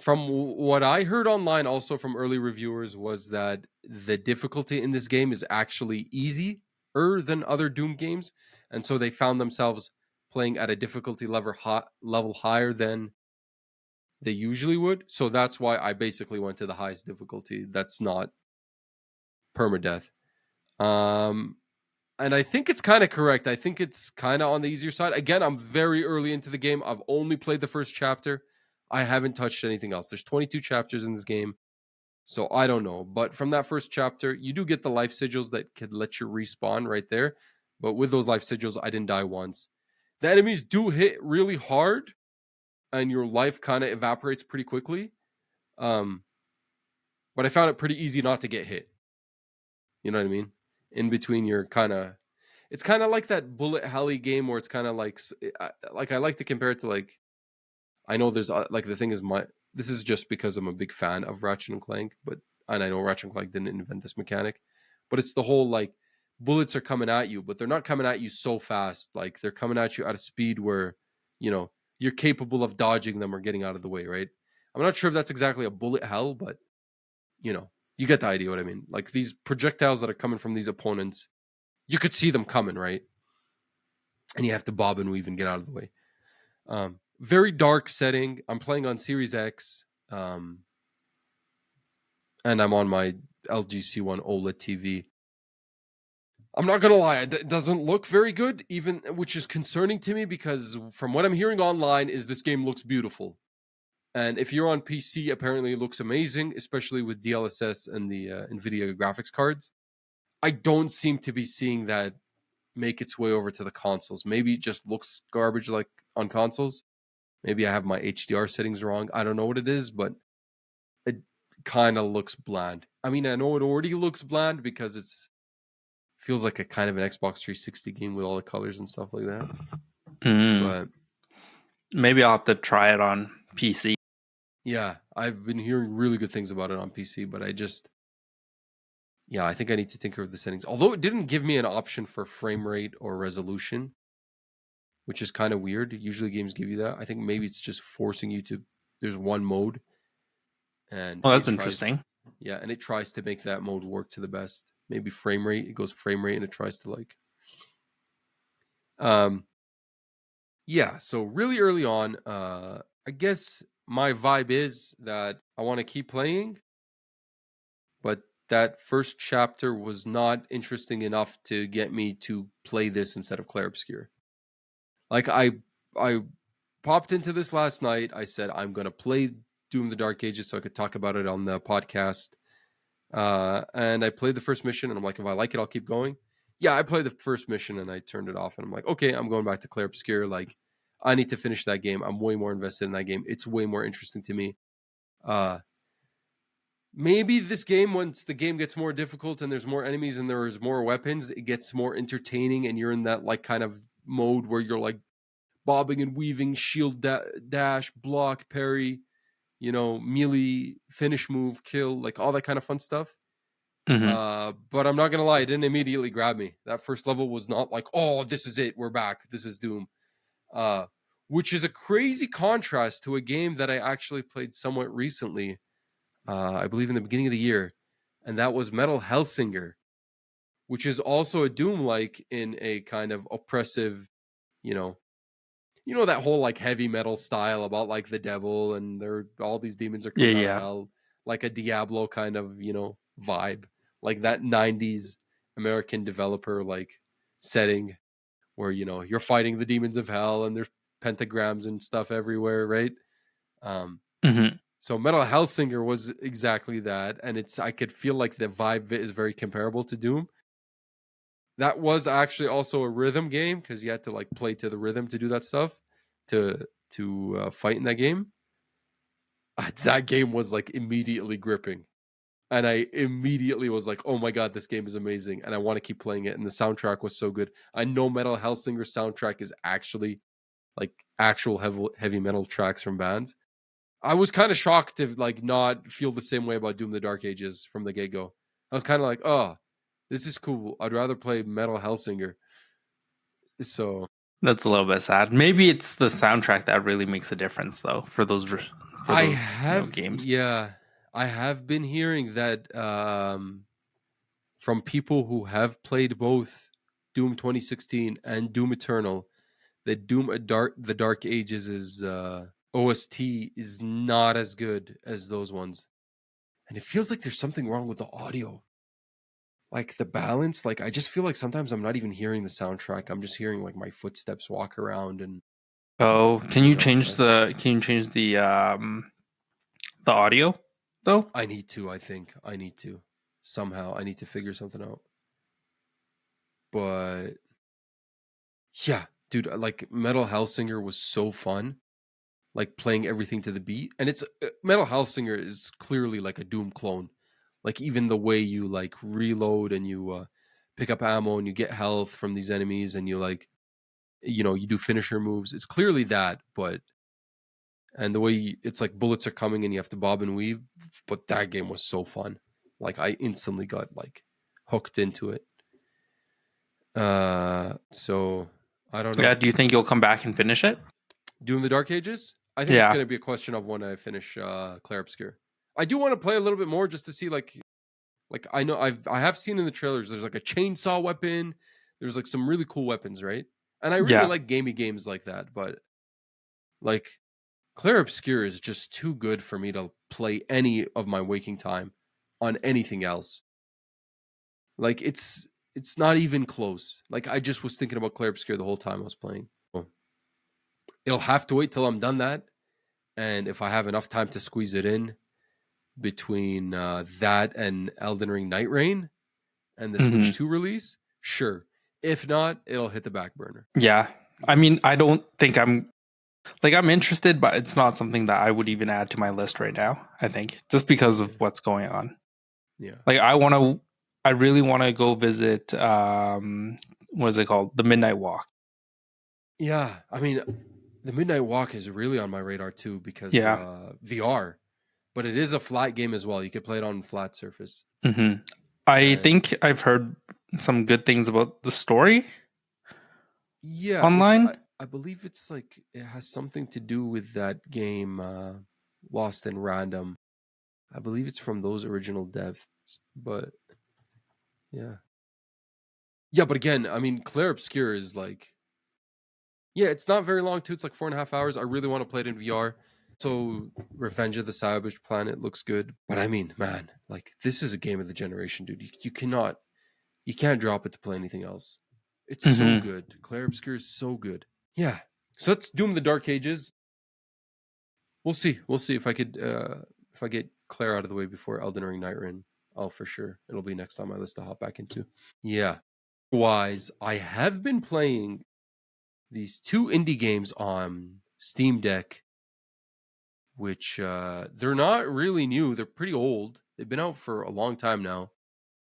from what I heard online, also from early reviewers, was that the difficulty in this game is actually easier than other Doom games, and so they found themselves playing at a difficulty level higher than they usually would. So that's why I basically went to the highest difficulty. That's not permadeath. Um, and I think it's kind of correct. I think it's kind of on the easier side. Again, I'm very early into the game. I've only played the first chapter. I haven't touched anything else. There's 22 chapters in this game. So I don't know. But from that first chapter, you do get the life sigils that could let you respawn right there. But with those life sigils, I didn't die once. The enemies do hit really hard, and your life kind of evaporates pretty quickly. Um, but I found it pretty easy not to get hit. You know what I mean? In between your kind of, it's kind of like that bullet hell game where it's kind of like I like to compare it to like I know there's like the thing is my this is just because I'm a big fan of Ratchet and Clank, but and I know Ratchet and Clank didn't invent this mechanic, but it's the whole like bullets are coming at you, but they're not coming at you so fast. Like they're coming at you at a speed where you know you're capable of dodging them or getting out of the way, right? I'm not sure if that's exactly a bullet hell, but you know, you get the idea what I mean. Like these projectiles that are coming from these opponents, you could see them coming, right? And you have to bob and weave and get out of the way. Very dark setting. I'm playing on Series X, and I'm on my LG C1 OLED TV. I'm not gonna lie, it doesn't look very good, even which is concerning to me because from what I'm hearing online, is this game looks beautiful. And if you're on PC, apparently it looks amazing, especially with DLSS and the NVIDIA graphics cards. I don't seem to be seeing that make its way over to the consoles. Maybe it just looks garbage like on consoles. Maybe I have my HDR settings wrong. I don't know what it is, but it kind of looks bland. I mean, I know it already looks bland because it's feels like a kind of an Xbox 360 game with all the colors and stuff like that. Mm. But Maybe I'll have to try it on PC. yeah, I've been hearing really good things about it on PC, but I just Yeah, I think I need to tinker with the settings. Although it didn't give me an option for frame rate or resolution, which is kind of weird. Usually games give you that. I think maybe it's just forcing you to. There's one mode, and Well, it that's tries. interesting. Yeah, and it tries to make that mode work to the best. Maybe frame rate. It goes frame rate, and it tries to like. Um. Yeah. So really early on, I guess my vibe is that I want to keep playing, but that first chapter was not interesting enough to get me to play this instead of Clar Obscur. Like I popped into this last night. I said I'm gonna play Doom the Dark Ages so I could talk about it on the podcast. And I played the first mission and I'm like, if I like it, I'll keep going. Yeah, I played the first mission and I turned it off and I'm like, okay, I'm going back to Clar Obscur. Like, I need to finish that game. I'm way more invested in that game. It's way more interesting to me. Uh Maybe this game, once the game gets more difficult and there's more enemies and there's more weapons, it gets more entertaining and you're in that like kind of mode where you're like bobbing and weaving, shield dash, block, parry, melee, finish move, kill, like all that kind of fun stuff. Mm-hmm. But I'm not gonna lie, it didn't immediately grab me. That first level was not like, oh, this is it, we're back, this is Doom. Which is a crazy contrast to a game that I actually played somewhat recently. I believe in the beginning of the year, and that was Metal Hellsinger, which is also a Doom-like in a kind of oppressive, you know, that whole like heavy metal style about like the devil and there all these demons are Yeah, coming out of yeah. hell, like a Diablo kind of vibe, like that '90s American developer like setting where you're fighting the demons of hell and there's pentagrams and stuff everywhere, right? Um, Mm-hmm. so Metal Hellsinger was exactly that, and I could feel like the vibe is very comparable to Doom. That was actually also a rhythm game because you had to like play to the rhythm to do that stuff to fight in that game. That game was like immediately gripping, and I immediately was like, "Oh my god, this game is amazing!" And I want to keep playing it. And the soundtrack was so good. I know Metal Hellsinger soundtrack is actually like actual heavy metal tracks from bands. I was kind of shocked to like not feel the same way about Doom the Dark Ages from the get go. I was kind of like, "Oh, this is cool. I'd rather play Metal Hellsinger." So That's a little bit sad. Maybe it's the soundtrack that really makes a difference, though, for those I have, games. yeah, I have been hearing that from people who have played both Doom 2016 and Doom Eternal, that the Dark Ages is OST is not as good as those ones, and it feels like there's something wrong with the audio, like the balance. Like I just feel like sometimes I'm not even hearing the soundtrack. I'm just hearing like my footsteps walk around, and Oh, can you change I, the audio though? I need to. I think I need to somehow. I need to figure something out. But yeah, dude, like Metal Hellsinger was so fun. Like playing everything to the beat, and it's Metal Hellsinger is clearly like a Doom clone. Like even the way you like reload and you pick up ammo and you get health from these enemies and you like you do finisher moves. It's clearly that, but and the way it's like bullets are coming and you have to bob and weave. But that game was so fun. Like I instantly got like hooked into it. So I don't Yeah. know. Do you think you'll come back and finish it? Doom the Dark Ages? I think it's Yeah. going to be a question of when I finish Clar Obscur. I do want to play a little bit more just to see like I know I have seen in the trailers there's like a chainsaw weapon. There's like some really cool weapons, right? And I really Yeah. like gamey games like that, but like Clar Obscur is just too good for me to play any of my waking time on anything else. Like it's not even close. Like I just was thinking about Clar Obscur the whole time I was playing. It'll have to wait till I'm done that, and if I have enough time to squeeze it in between that and Elden Ring Night Rain and the Hmm. Switch 2 release, sure. If not, it'll hit the back burner. Yeah. I mean, I don't think I'm interested, but it's not something that I would even add to my list right now. I think just because Yeah. of what's going on. Yeah. Like I really want to go visit what is it called? The Midnight Walk. Yeah. I mean, the Midnight Walk is really on my radar too because Yeah. VR, but it is a flat game as well. You could play it on flat surface. Hmm. I And think I've heard some good things about the story yeah, online. I believe it's like it has something to do with that game, Lost in Random. I believe it's from those original devs, but yeah. Yeah, but again, I mean, Clair Obscur is like, yeah, it's not very long too. It's like 4.5 hours. I really want to play it in VR. So Revenge of the Savage Planet looks good. But I mean, man, like this is a game of the generation, dude. You can't drop it to play anything else. It's so Hmm. good. Clair Obscur is so good. Yeah. So that's Doom of the Dark Ages. We'll see. We'll see if I get Claire out of the way before Elden Ring Nightrin. I'll for sure. It'll be next on my list to hop back into. Yeah. Wise, I have been playing these two indie games on Steam Deck, which they're not really new. They're pretty old. They've been out for a long time now.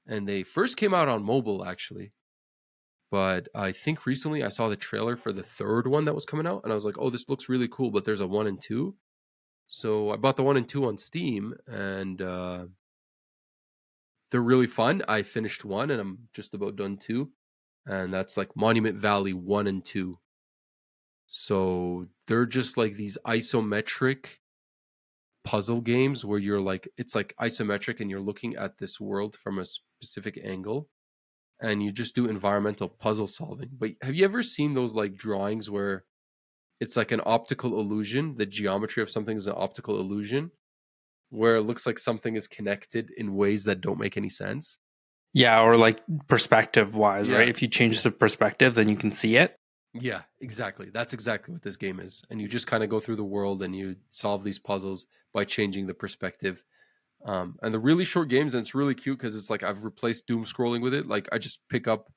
And they first came out on mobile, actually. But I think recently I saw the trailer for the third one that was coming out, and I was like, oh, this looks really cool, but there's a one and two. So I bought the one and two on Steam, and they're really fun. I finished one, and I'm just about done two. And that's like Monument Valley 1 and 2. So they're just like these isometric puzzle games where you're like, it's like isometric and you're looking at this world from a specific angle and you just do environmental puzzle solving. But have you ever seen those like drawings where it's like an optical illusion? The geometry of something is an optical illusion where it looks like something is connected in ways that don't make any sense. Yeah, or like perspective wise, right? Yeah. If you change the perspective, then you can see it. Yeah, exactly. That's exactly what this game is. And you just kind of go through the world and you solve these puzzles by changing the perspective. And the really short games, and it's really cute because it's like I've replaced doom scrolling with it. Like I just pick up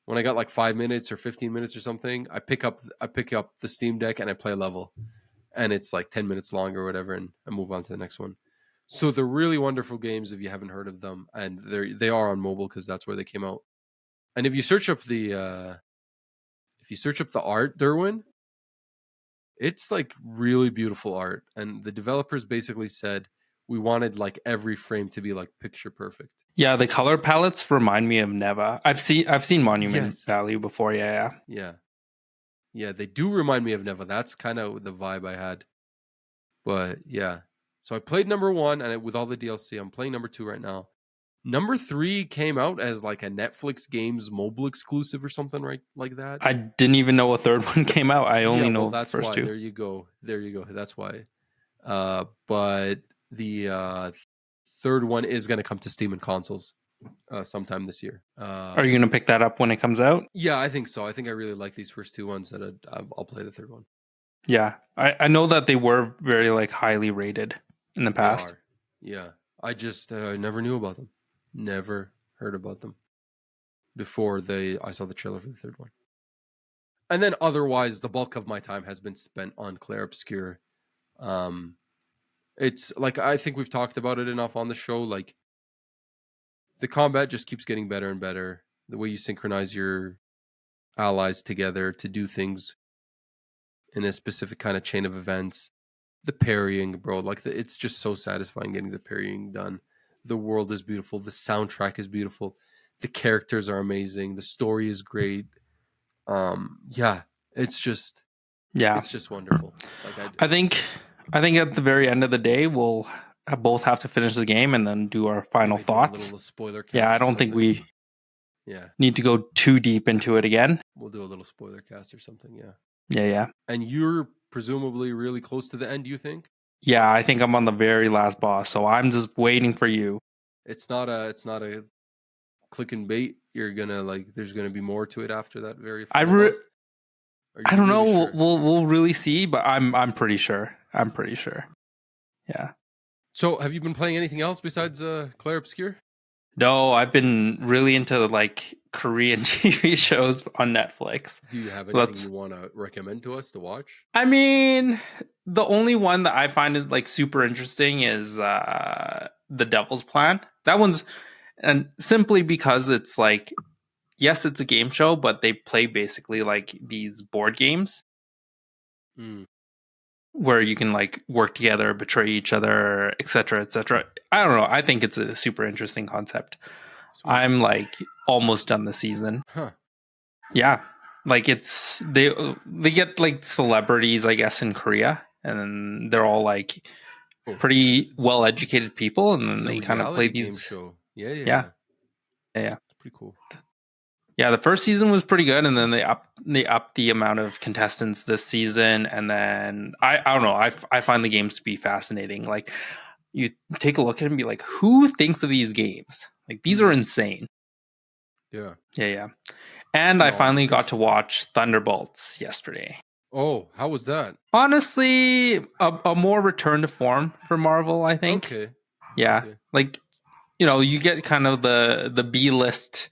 when I got like 5 minutes or 15 minutes or something, I pick up the Steam Deck and I play a level. And it's like 10 minutes long or whatever, and I move on to the next one. So they're really wonderful games if you haven't heard of them. And they are on mobile because that's where they came out. And if you search up the art, Durwin, it's like really beautiful art. And the developers basically said we wanted like every frame to be like picture perfect. Yeah, the color palettes remind me of Neva. I've seen Monument Yes. Valley before. Yeah, Yeah. Yeah, they do remind me of Neva. That's kind of the vibe I had. But yeah. So I played number one and with all the DLC, I'm playing number two right now. Number three came out as like a Netflix games mobile exclusive or something right like that. I didn't even know a third one came out. I Yeah, only well know the that's first why. two. There you go. There you go. That's why. But the third one is going to come to Steam and consoles sometime this year. Are you gonna pick that up when it comes out? Yeah, I think so. I think I really like these first two ones. That I'll play the third one. Yeah, I know that they were very like highly rated in the They past. are. Yeah, I just never knew about them. Never heard about them before I saw the trailer for the third one. And then otherwise, the bulk of my time has been spent on Clair Obscur. Um, it's like I think we've talked about it enough on the show. Like the combat just keeps getting better and better. The way you synchronize your allies together to do things in a specific kind of chain of events. The parrying, bro, like it's just so satisfying getting the parrying done. The world is beautiful. The soundtrack is beautiful. The characters are amazing. The story is great. Yeah, Yeah, it's just wonderful. Like I think I think at the very end of the day, we'll both have to finish the game and then do our final maybe do a thoughts. little spoiler Yeah, I cast or don't think something. we Yeah, need to go too deep into it again. we'll do a little spoiler cast or something. Yeah, Yeah, yeah. and you're presumably really close to the end. You think? Yeah, I think I'm on the very last boss, so I'm just waiting for you. It's not a click and bait. You're gonna like. There's gonna be more to it after that very I final re- boss. Are I you don't know. really We'll, sure? we'll really see, but I'm pretty sure. I'm pretty sure. Yeah. So, have you been playing anything else besides Clair Obscur? No, I've been really into like Korean TV shows on Netflix. Do you have anything Let's you want to recommend to us to watch? I mean, the only one that I find is like super interesting is The Devil's Plan. That one's and simply because it's like yes, it's a game show, but they play basically like these board games. Mm. where you can like work together, betray each other, etc., etc. I don't know. I think it's a super interesting concept. Sweet. I'm like almost done the season. Huh. Yeah, like it's they get like celebrities, I guess, in Korea, and then they're all like Oh, pretty well educated people, and it's then a they kind of play reality game these. show. Yeah, yeah, Yeah, yeah. yeah, It's pretty cool. yeah. The first season was pretty good, and then they upped the amount of contestants this season, and then I don't know. I find the games to be fascinating. Like you take a look at it and be like, who thinks of these games? Like these are Mm, insane. yeah. Yeah, yeah. And I No, I'm finally got to crazy. watch Thunderbolts yesterday. Oh, how was that? Honestly, a more return to form for Marvel, I think. Okay. Yeah. Okay. Like, you get kind of the B-list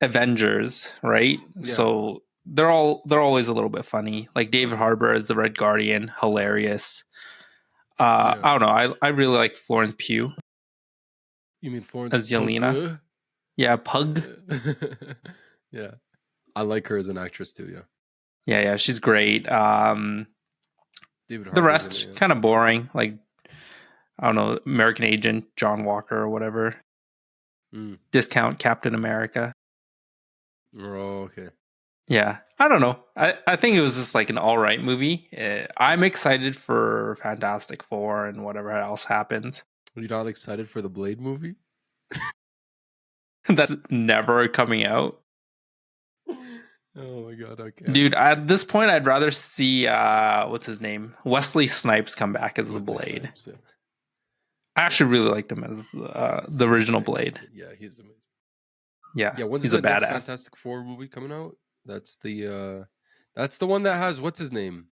Avengers, right? Yeah. So they're always a little bit funny. Like David Harbour as the Red Guardian, hilarious. Yeah. I don't know. I really like Florence Pugh You mean Florence as Yelena. Pugh? Yeah, Pug. Yeah. I like her as an actress too, yeah. Yeah, yeah, she's great. David The Harbour's in it, rest yeah. kind of boring. Like I don't know, American Agent, John Walker or whatever. Mm. Discount Captain America. Oh, okay. Yeah, I don't know. I think it was just like an all right movie. I'm excited for Fantastic Four and whatever else happens. Are you not excited for the Blade movie? That's never coming out, Oh my god, okay. dude. At this point, I'd rather see what's his name, Wesley Snipes, come back as the Wesley Blade. Snipes, yeah. I actually really liked him as the He's original sick. Blade. Yeah, he's amazing. Yeah, Yeah, when's he's a the next badass. Fantastic Four movie coming out? That's the one that has what's his name?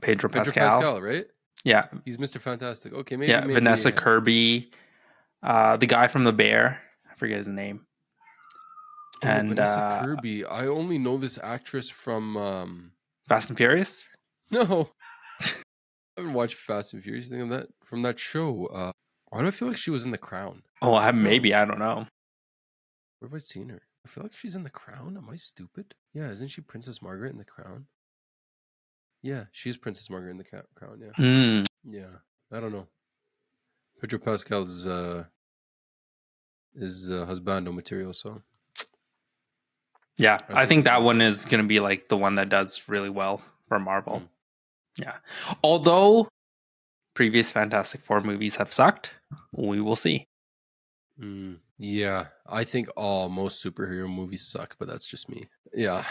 Pedro Pedro Pascal. Pascal, right? Yeah, He's Mr. Fantastic. Okay, yeah. maybe Vanessa yeah. Kirby, the guy from The Bear. I forget his name. Oh, And Vanessa Kirby. I only know this actress from Fast and Furious. no. I haven't watched Fast and Furious. Think of that from that show. Why do I feel like she was in The Crown? Oh, No. maybe I don't know. Where have I seen her? I feel like she's in The Crown. Am I stupid? Yeah, isn't she Princess Margaret in The Crown? Yeah, she's Princess Margaret in The Crown. Yeah. Mm, Yeah. I don't know. Pedro Pascal is husbando material, so yeah, I I believe think he's that in it. one is going to be like the one that does really well for Marvel. Mm. Yeah, although previous Fantastic Four movies have sucked, we will see. Yeah, I think most superhero movies suck, but that's just me. Yeah.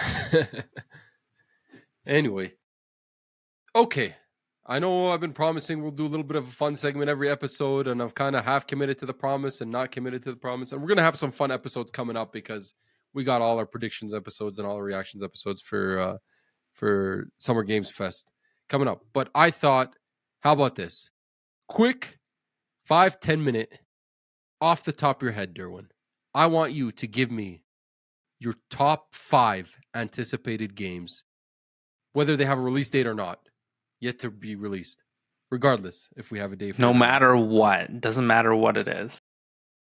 Anyway, okay. I know I've been promising we'll do a little bit of a fun segment every episode, and I've kind of half committed to the promise and not committed to the promise. And we're gonna have some fun episodes coming up because we got all our predictions episodes and all our reactions episodes for Summer Games Fest coming up. But I thought, how about this? Quick 5-10 minute off the top of your head, Derwin. I want you to give me your top 5 anticipated games, whether they have a release date or not, yet to be released. Regardless, if we have a date for No it or not. matter what, doesn't matter what it is.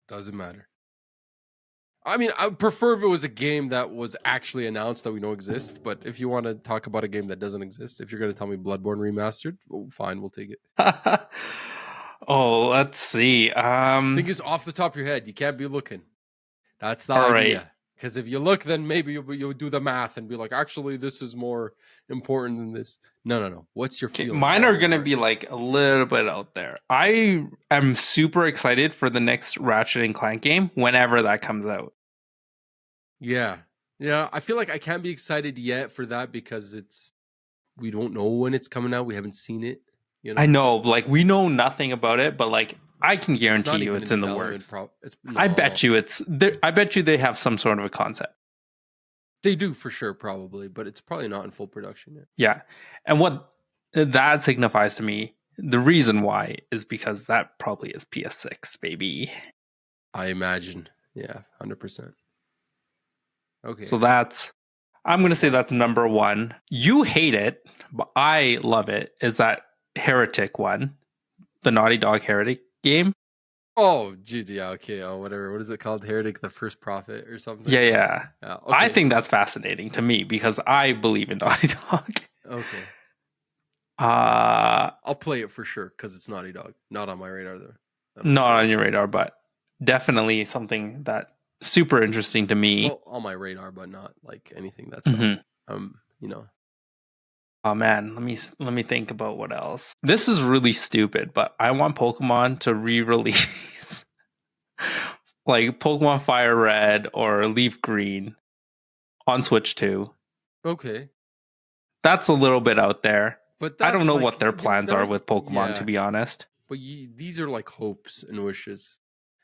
Doesn't matter. I mean, I would prefer if it was a game that was actually announced that we know exists. But if you want to talk about a game that doesn't exist, if you're going to tell me Bloodborne Remastered, well, fine, we'll take it. Oh, let's see. Think is off the top of your head. You can't be looking. That's the All right. idea. Because if you look, then maybe you'll do the math and be like, actually, this is more important than this. No. What's your feeling? Mine are going to be like a little bit out there. I am super excited for the next Ratchet and Clank game whenever that comes out. Yeah. I feel like I can't be excited yet for that because we don't know when it's coming out. We haven't seen it. You know? I know, like we know nothing about it, but like I can It's guarantee not you even it's in the works. I bet you it's there. I bet you they have some sort of a concept. They do for sure, probably, but it's probably not in full production yet. Yeah, and what that signifies to me, the reason why is because that probably is PS6, baby. I imagine. Yeah, 100%. Okay. So I'm going to say that's number one. You hate it, but I love it. Is that Heretic one, the Naughty Dog Heretic game? Oh, dude, yeah, okay. Oh, whatever. What is it called? Heretic, the First Prophet or something? Yeah. Okay. I think that's fascinating to me because I believe in Naughty Dog. Okay. I'll play it for sure because it's Naughty Dog. Not on my radar though. Not on your radar, but definitely something that super interesting to me. Well, on my radar, but not like anything that's you know. Oh man, let me think about what else. This is really stupid, but I want Pokemon to re-release like Pokemon Fire Red or Leaf Green on Switch 2. Okay. That's a little bit out there. But I don't that's know like, what their plans are with Pokemon, to be honest. But these are like hopes and wishes.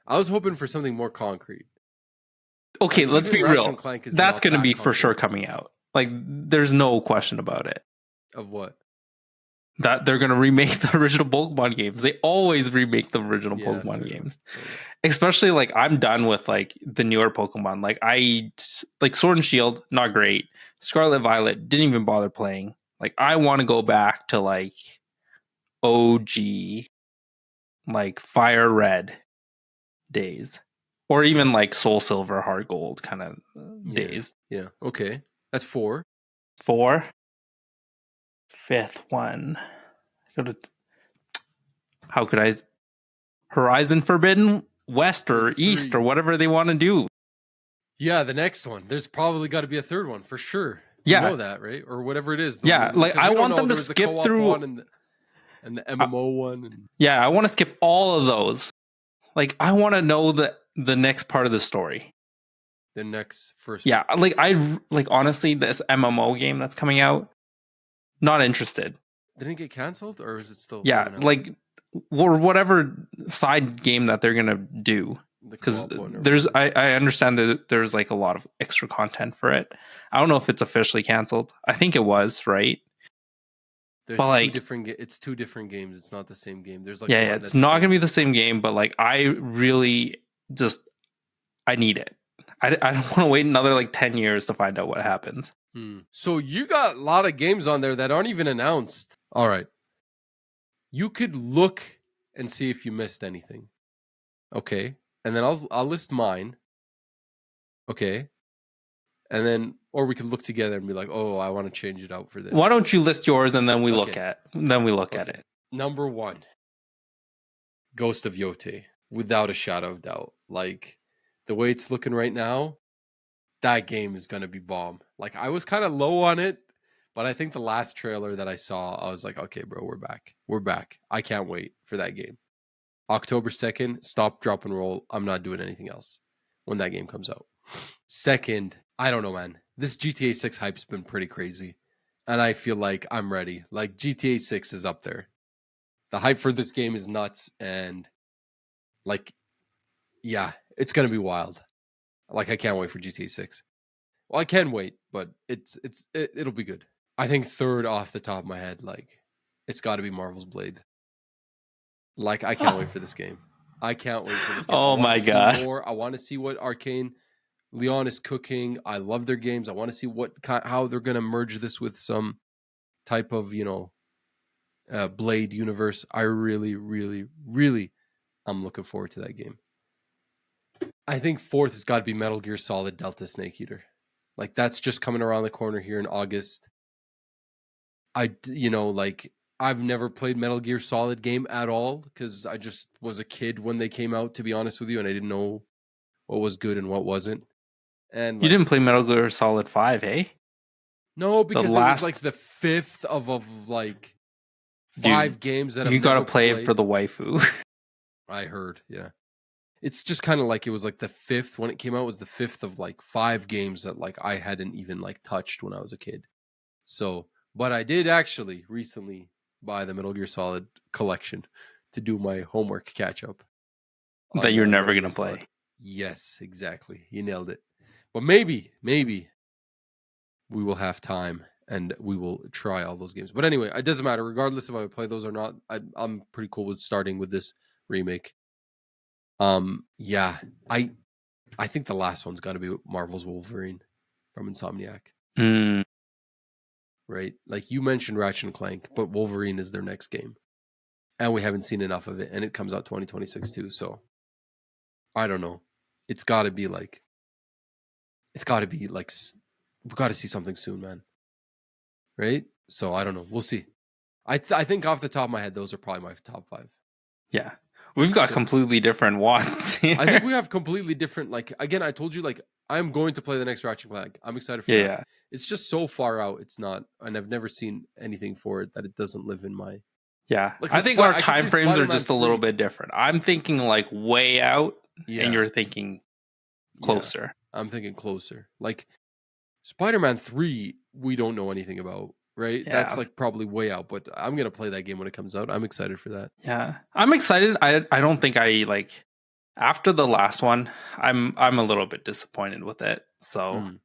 I was hoping for something more concrete. Okay, Like, let's even be Ratchet real. and Clank is That's not going to that be for sure concrete. coming out. Like, there's no question about it. Of what? That they're going to remake the original Pokemon games. They always remake the original Yeah, Pokemon games. Fair enough. Especially like I'm done with like the newer Pokemon. Like Sword and Shield, not great. Scarlet Violet, didn't even bother playing. Like I want to go back to like OG, like Fire Red days, or even like Soul Silver, Heart Gold kind of days. Yeah. Okay. That's 4. 4. Fifth one. How could I? Horizon Forbidden West or East or whatever they want to do. Yeah, the next one. There's probably got to be a third one for sure. Yeah. You know that, right? Or whatever it is. Yeah, like I want them to skip through one and the MMO one. Yeah, I want to skip all of those. Like I want to know the next part of the story. The next first. Yeah, like I like honestly this MMO game that's coming out, not interested. Didn't it get canceled or is it still? Yeah, like or whatever side game that they're gonna do. Because I understand that there's like a lot of extra content for it. I don't know if it's officially canceled. I think it was, right? There's like, it's 2 different games. It's not the same game. There's like it's not gonna be the same game, but like I really just I need it. I don't want to wait another like 10 years to find out what happens. So you got a lot of games on there that aren't even announced. All right. You could look and see if you missed anything. Okay. And then I'll list mine. Okay. And then or we could look together and be like, "Oh, I want to change it out for this." Why don't you list yours and then we look at it. Number 1. Ghost of Yote, without a shadow of doubt. Like the way it's looking right now, that game is going to be bomb. Like I was kind of low on it, but I think the last trailer that I saw, I was like, okay, bro, we're back. We're back. I can't wait for that game. October 2nd, stop, drop, and roll. I'm not doing anything else when that game comes out. Second, I don't know, man. This GTA 6 hype's been pretty crazy. And I feel like I'm ready. Like GTA 6 is up there. The hype for this game is nuts. And like, yeah, it's going to be wild. Like, I can't wait for GTA 6. Well, I can wait, but it'll be good. I think third off the top of my head, like, it's got to be Marvel's Blade. Like, I can't wait for this game. I can't wait for this game. Oh my god! I want to see what Arcane Leon is cooking. I love their games. I want to see how they're gonna merge this with some type of Blade universe. I really, really, really, I'm looking forward to that game. I think fourth has got to be Metal Gear Solid Delta Snake Eater. Like that's just coming around the corner here in August. I've never played Metal Gear Solid game at all because I just was a kid when they came out, to be honest with you, and I didn't know what was good and what wasn't. And you didn't play Metal Gear Solid 5, hey? No, because it was like the 5th of like 5 games that you got to play it for the waifu. I heard, yeah. It's just kind of like it was like the 5th when it came out was the 5th of like 5 games that like I hadn't even like touched when I was a kid. So, but I did actually recently buy the Metal Gear Solid collection to do my homework catch up. That you're never going to play. Yes, exactly. You nailed it. But maybe we will have time and we will try all those games. But anyway, it doesn't matter. Regardless if I play those or not, I'm pretty cool with starting with this remake. Yeah, I think the last one's got to be Marvel's Wolverine from Insomniac. Right? Like you mentioned Ratchet and Clank, but Wolverine is their next game. And we haven't seen enough of it. And it comes out 2026 too. So I don't know. It's got to be like, we've got to see something soon, man. Right? So I don't know. We'll see. I think off the top of my head, those are probably my top 5. Yeah. We've got So- completely different ones here. I think we have completely different. Like again, I told you, like I'm going to play the next Ratchet and Clank. I'm excited for that. Yeah. It's just so far out. It's not, and I've never seen anything for it that it doesn't live in my. Yeah. Like I the think Spi- our I could time see frames are Spider-Man just a little 3. bit different. I'm thinking like way out, Yeah, and you're thinking closer. I'm thinking closer. Like Spider-Man 3, we don't know anything about, right? That's Yeah. like probably way out, but I'm gonna play that game when it comes out. I'm excited for that. Yeah. I'm excited. I don't think I like after the last one, I'm a little bit disappointed with it. So Mm.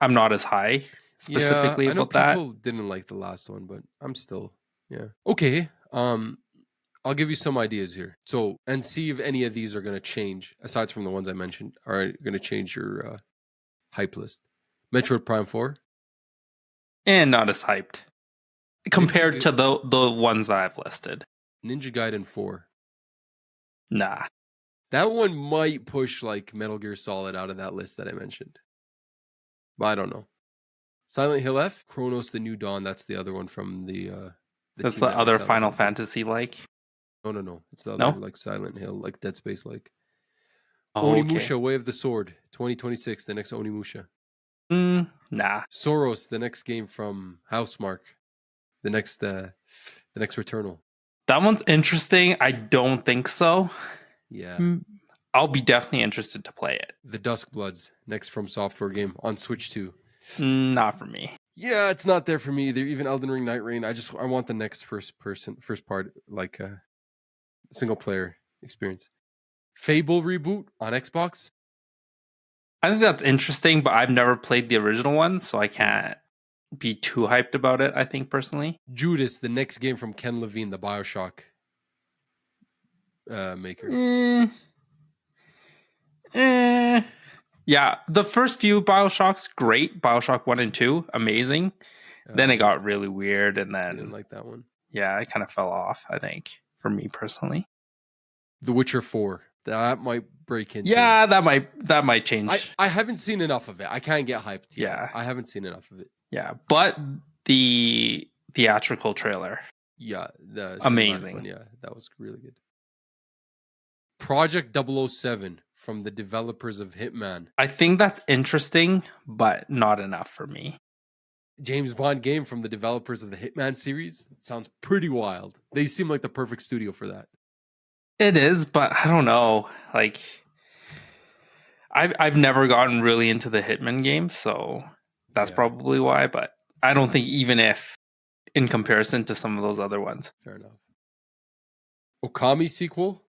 I'm not as high Yeah, specifically I know about that. people didn't like the last one, but I'm still, yeah. Okay. I'll give you some ideas here. So, and see if any of these are going to change, aside from the ones I mentioned, are going to change your hype list. Metroid Prime 4, And not as hyped compared Ninja, to the ones that I've listed. Ninja Gaiden 4. Nah. That one might push like Metal Gear Solid out of that list that I mentioned. But I don't know. Silent Hill F, Chronos the New Dawn, that's the other one from the That's team the that made other Silent Final Hill 2. Fantasy like. No. It's the other No? like Silent Hill, like Dead Space like. Oh, okay. Onimusha, Way of the Sword, 2026, the next Onimusha. Nah. Soros, the next game from Housemark, the next Returnal. That one's interesting. I don't think so. Yeah. I'll be definitely interested to play it. The Dusk Bloods, next From Software game on Switch 2. Not for me. Yeah, it's not there for me either. Even Elden Ring Night Rain. I want the next first part, like single player experience. Fable reboot on Xbox. I think that's interesting, but I've never played the original one, so I can't be too hyped about it, I think, personally. Judas, the next game from Ken Levine, the Bioshock maker. Yeah, the first few Bioshocks, great. Bioshock 1 and 2, amazing. Then it got really weird, and I didn't then, like that one. yeah, it kind of fell off, I think, for me personally. The Witcher 4. That might break into. Yeah, that might change. I haven't seen enough of it. I can't get hyped yet. Yeah. I haven't seen enough of it. Yeah, but the theatrical trailer, Yeah, the amazing one. Yeah, that was really good. Project 007 from the developers of Hitman. I think that's interesting, but not enough for me. James Bond game from the developers of the Hitman series. It sounds pretty wild. They seem like the perfect studio for that. It is, but I don't know. Like, I've never gotten really into the Hitman games, so that's probably why. But I don't think even if in comparison to some of those other ones. Fair enough. Okami sequel.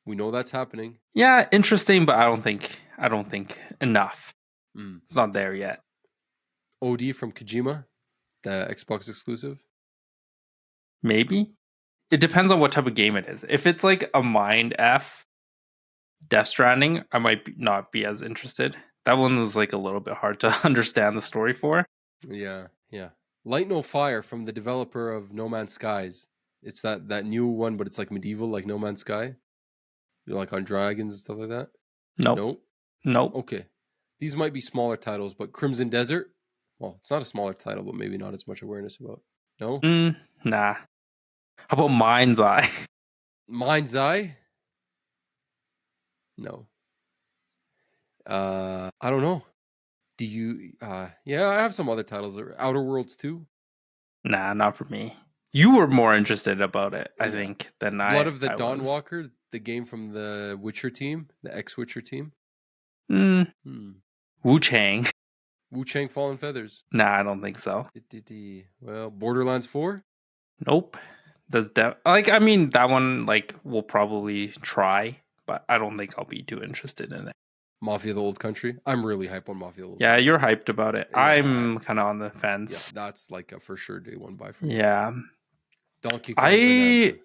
We know that's happening. Yeah, interesting, but I don't think enough. Mm. It's not there yet. OD from Kojima, the Xbox exclusive. Maybe. It depends on what type of game it is. If it's like a Mind F Death Stranding, I might not be as interested. That one was like a little bit hard to understand the story for. Yeah. Light No Fire from the developer of No Man's Skies. It's that new one, but it's like medieval, like No Man's Sky. You're like on dragons and stuff like that. Nope. Okay. These might be smaller titles, but Crimson Desert. Well, it's not a smaller title, but maybe not as much awareness about. No? Nah. How about Mind's Eye? Mind's Eye? No. I don't know. Do you yeah, I have some other titles. Outer Worlds 2? Nah, not for me. You were more interested about it, I think, than Blood of the I was. Dawnwalker, the game from the Witcher team, the ex-Witcher team. Wu Chang. Wu Chang Fallen Feathers. Nah, I don't think so. Well, Borderlands 4? Nope. I mean, that one we'll probably try, but I don't think I'll be too interested in it. Mafia the Old Country. I'm really hype on Mafia the Old Yeah, Country. you're hyped about it. Yeah, I'm kind of on the fence. Yeah, that's like a for sure day one buy for me. Yeah. Donkey Kong Bonanza.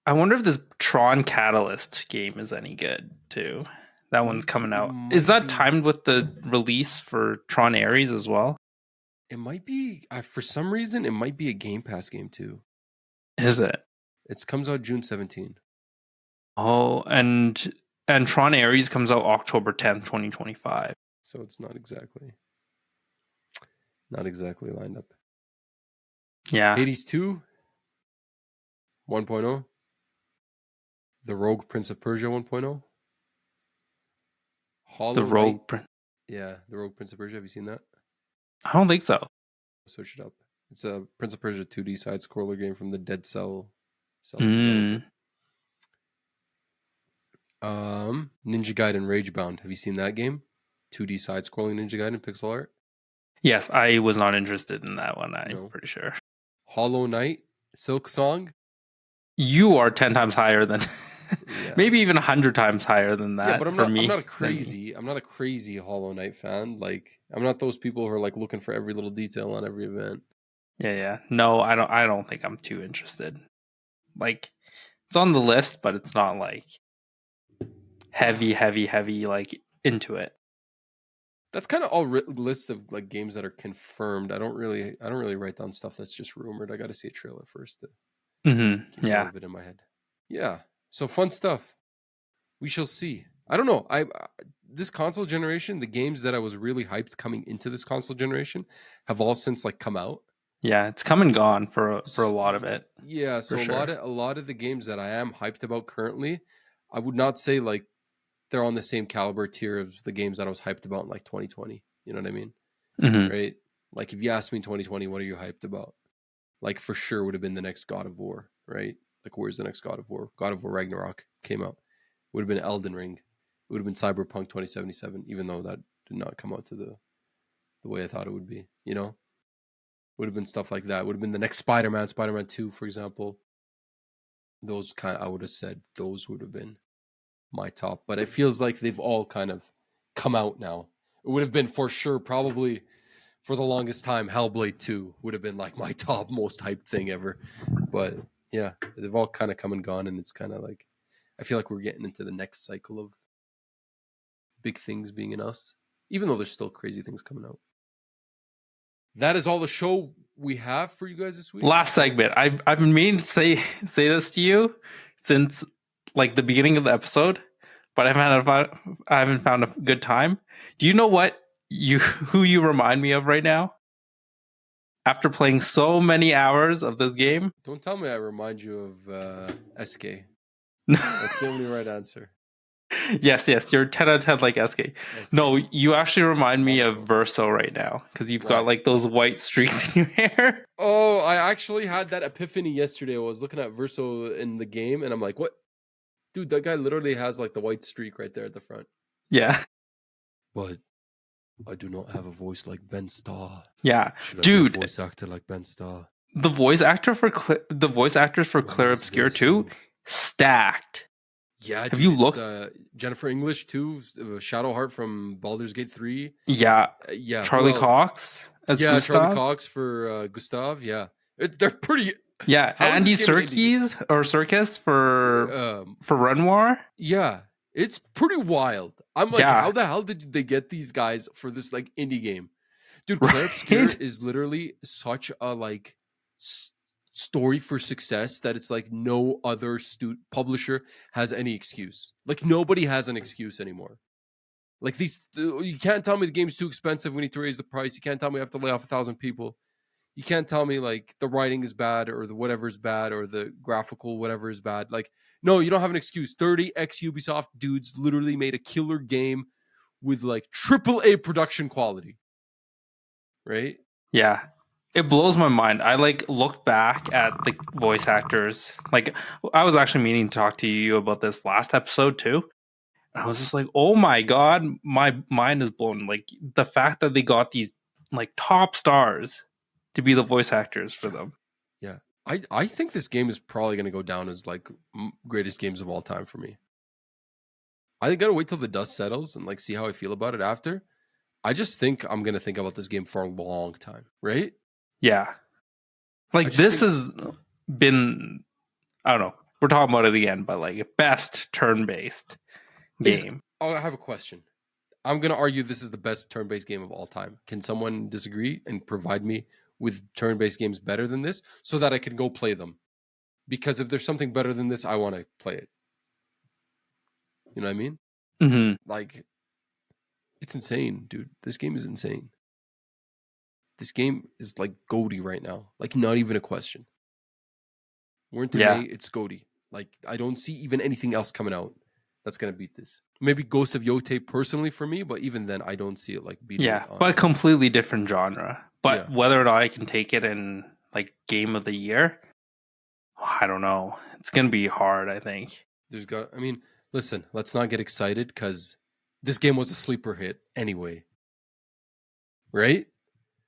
I wonder if this Tron Catalyst game is any good too. That one's coming out. Is that timed with the release for Tron Ares as well? It might be. For some reason, it might be a Game Pass game too. Is it? It comes out June 17. Oh, and Tron Ares comes out October 10th, 2025. So it's not exactly lined up. Yeah. Hades 2. 1.0, the Rogue Prince of Persia 1.0, The Hollow Knight. Rogue. Yeah, the Rogue Prince of Persia. Have you seen that? I don't think so. Search it up. It's a Prince of Persia 2D side scroller game from the Dead Cells developer. Ninja Gaiden Ragebound. Have you seen that game? 2D side scrolling Ninja Gaiden pixel art. Yes, I was not interested in that one. I'm No. pretty sure. Hollow Knight Silk Song. You are 10 times higher than, Yeah. maybe even 100 times higher than that. Yeah, but I'm for not. me, I'm not a crazy. I'm not a crazy Hollow Knight fan. Like I'm not those people who are like looking for every little detail on every event. Yeah. No, I don't. I don't think I'm too interested. Like, it's on the list, but it's not like heavy, like into it. That's kind of all lists of like games that are confirmed. I don't really write down stuff that's just rumored. I got to see a trailer first to keep more Yeah. of it in my head. Yeah. So fun stuff. We shall see. I don't know. This console generation, the games that I was really hyped coming into this console generation have all since like come out. Yeah, it's come and gone for a lot of it. Yeah, so For sure. a lot of the games that I am hyped about currently, I would not say like they're on the same caliber tier of the games that I was hyped about in like 2020. You know what I mean? Right? Like if you asked me in 2020, what are you hyped about? Like for sure would have been the next God of War, right? Like where's the next God of War? God of War Ragnarok came out. Would have been Elden Ring. It would have been Cyberpunk 2077, even though that did not come out to the way I thought it would be, you know? Would have been stuff like that. Would have been the next Spider-Man, Spider-Man 2, for example. Those kind of, I would have said those would have been my top. But it feels like they've all kind of come out now. It would have been for sure, probably for the longest time, Hellblade 2 would have been like my top most hyped thing ever. But yeah, they've all kind of come and gone, and it's kind of like I feel like we're getting into the next cycle of big things being announced, even though there's still crazy things coming out. That is all the show we have for you guys this week. Last segment. I've been meaning to say this to you since like the beginning of the episode, but I haven't found a good time. Do you know who you remind me of right now? After playing so many hours of this game. Don't tell me I remind you of SK. That's the only right answer. Yes, you're 10 out of 10 like SK. No, you actually remind me of Verso right now because you've got like those white streaks in your hair. Oh, I actually had that epiphany yesterday. I was looking at Verso in the game and I'm like, what? Dude, that guy literally has like the white streak right there at the front. Yeah. But I do not have a voice like Ben Starr. Yeah. Should Dude, I be a voice actor like Ben Starr? The voice actors for Clar Obscur too, stacked. Yeah, have you looked? Jennifer English too, Shadowheart from Baldur's Gate 3. Yeah. Charlie Cox as Gustav. Charlie Cox for Gustav. Yeah, they're pretty. Yeah, Andy Serkis for Renoir. Yeah, it's pretty wild. I'm like, how the hell did they get these guys for this like indie game? Dude, Clar Obscur is literally such a like story for success that it's like no other publisher has any excuse. Like nobody has an excuse anymore. Like you can't tell me the game's too expensive. We need to raise the price. You can't tell me I have to lay off 1,000 people. You can't tell me like the writing is bad or the whatever is bad or the graphical whatever is bad. Like, no, you don't have an excuse. 30 ex Ubisoft dudes literally made a killer game with like AAA production quality. Right? Yeah. It blows my mind. I like looked back at the voice actors. Like I was actually meaning to talk to you about this last episode too. I was just like, oh my god, my mind is blown. Like the fact that they got these like top stars to be the voice actors for them. Yeah. I think this game is probably going to go down as like greatest games of all time for me. I got to wait till the dust settles and like see how I feel about it after. I just think I'm going to think about this game for a long time, right? Yeah. Like this has been, I don't know. We're talking about it again, but like best turn-based game. I have a question. I'm going to argue this is the best turn-based game of all time. Can someone disagree and provide me with turn-based games better than this so that I can go play them? Because if there's something better than this, I want to play it. You know what I mean? Mm-hmm. Like, it's insane, dude. This game is insane. This game is like goaty right now. Like, not even a question. We're into May. It's Goaty. Like, I don't see even anything else coming out that's gonna beat this. Maybe Ghost of Yote personally for me, but even then, I don't see it like beating it. But completely different genre. But whether or not I can take it in like game of the year, I don't know. It's gonna be hard, I think. Listen, let's not get excited because this game was a sleeper hit anyway. Right?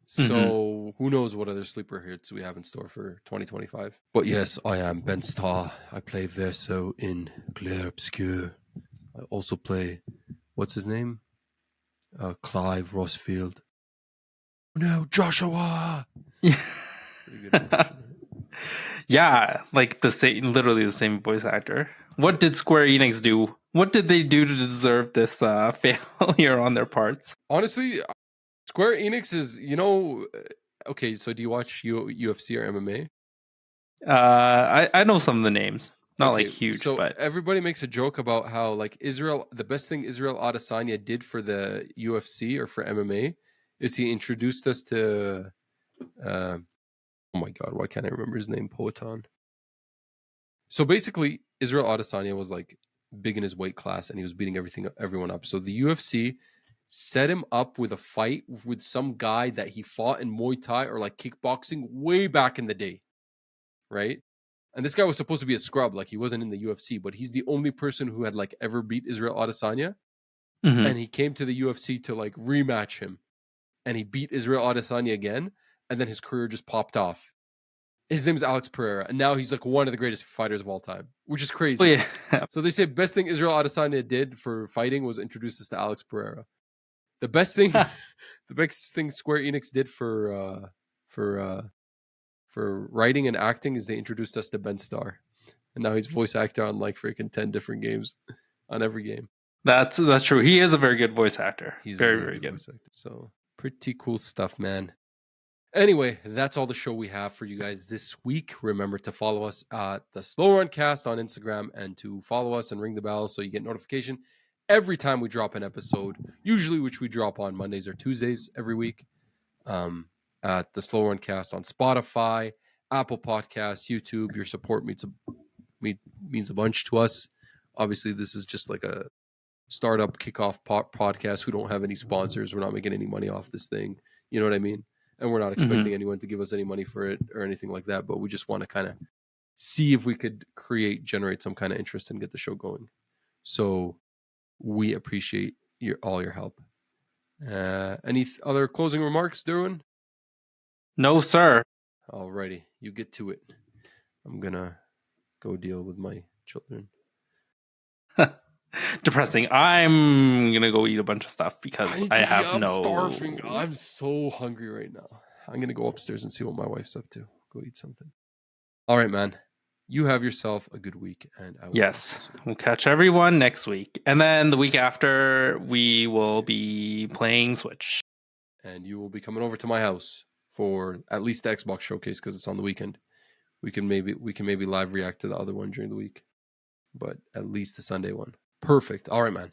So who knows what other sleeper hits we have in store for 2025. But yes, I am Ben Starr. I play Verso in Clar Obscur. I also play, what's his name? Clive Rossfield. No, Joshua! Pretty good impression. Yeah, like literally the same voice actor. What did Square Enix do? What did they do to deserve this failure on their parts? Honestly, Square Enix is, okay, so do you watch UFC or MMA? I know some of the names. Not like huge, so but everybody makes a joke about how like the best thing Israel Adesanya did for the UFC or for MMA is he introduced us to oh my god, why can't I remember his name? Poatan. So basically, Israel Adesanya was like big in his weight class and he was beating everyone up. So the UFC set him up with a fight with some guy that he fought in Muay Thai or like kickboxing way back in the day, right? And this guy was supposed to be a scrub, like he wasn't in the UFC, but he's the only person who had like ever beat Israel Adesanya. And he came to the UFC to like rematch him. And he beat Israel Adesanya again. And then his career just popped off. His name's Alex Pereira. And now he's like one of the greatest fighters of all time, which is crazy. Oh, yeah. So they say best thing Israel Adesanya did for fighting was introduce us to Alex Pereira. The best thing Square Enix did for writing and acting is they introduced us to Ben Starr. And now he's voice actor on like freaking 10 different games on every game. That's true. He is a very good voice actor. He's very, very good. Voice actor. So pretty cool stuff, man. Anyway, that's all the show we have for you guys this week. Remember to follow us at the Slow Run Cast on Instagram and to follow us and ring the bell so you get notification every time we drop an episode, usually which we drop on Mondays or Tuesdays every week. At the Slow Run Cast on Spotify, Apple Podcasts, YouTube. Your support means a bunch to us. Obviously, this is just like a startup kickoff podcast. We don't have any sponsors. We're not making any money off this thing. You know what I mean? And we're not expecting anyone to give us any money for it or anything like that. But we just want to kind of see if we could generate some kind of interest and get the show going. So we appreciate all your help. Any other closing remarks, Durwin? No, sir. Alrighty, you get to it. I'm gonna go deal with my children. Depressing. I'm gonna go eat a bunch of stuff because I'm starving. I'm so hungry right now. I'm gonna go upstairs and see what my wife's up to. Go eat something. All right, man. You have yourself a good week, and I will we'll catch everyone next week, and then the week after we will be playing Switch, and you will be coming over to my house for at least the Xbox showcase because it's on the weekend. We can maybe live react to the other one during the week, but at least the Sunday one. Perfect. All right, man.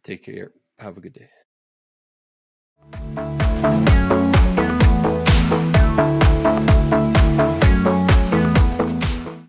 Take care. Have a good day.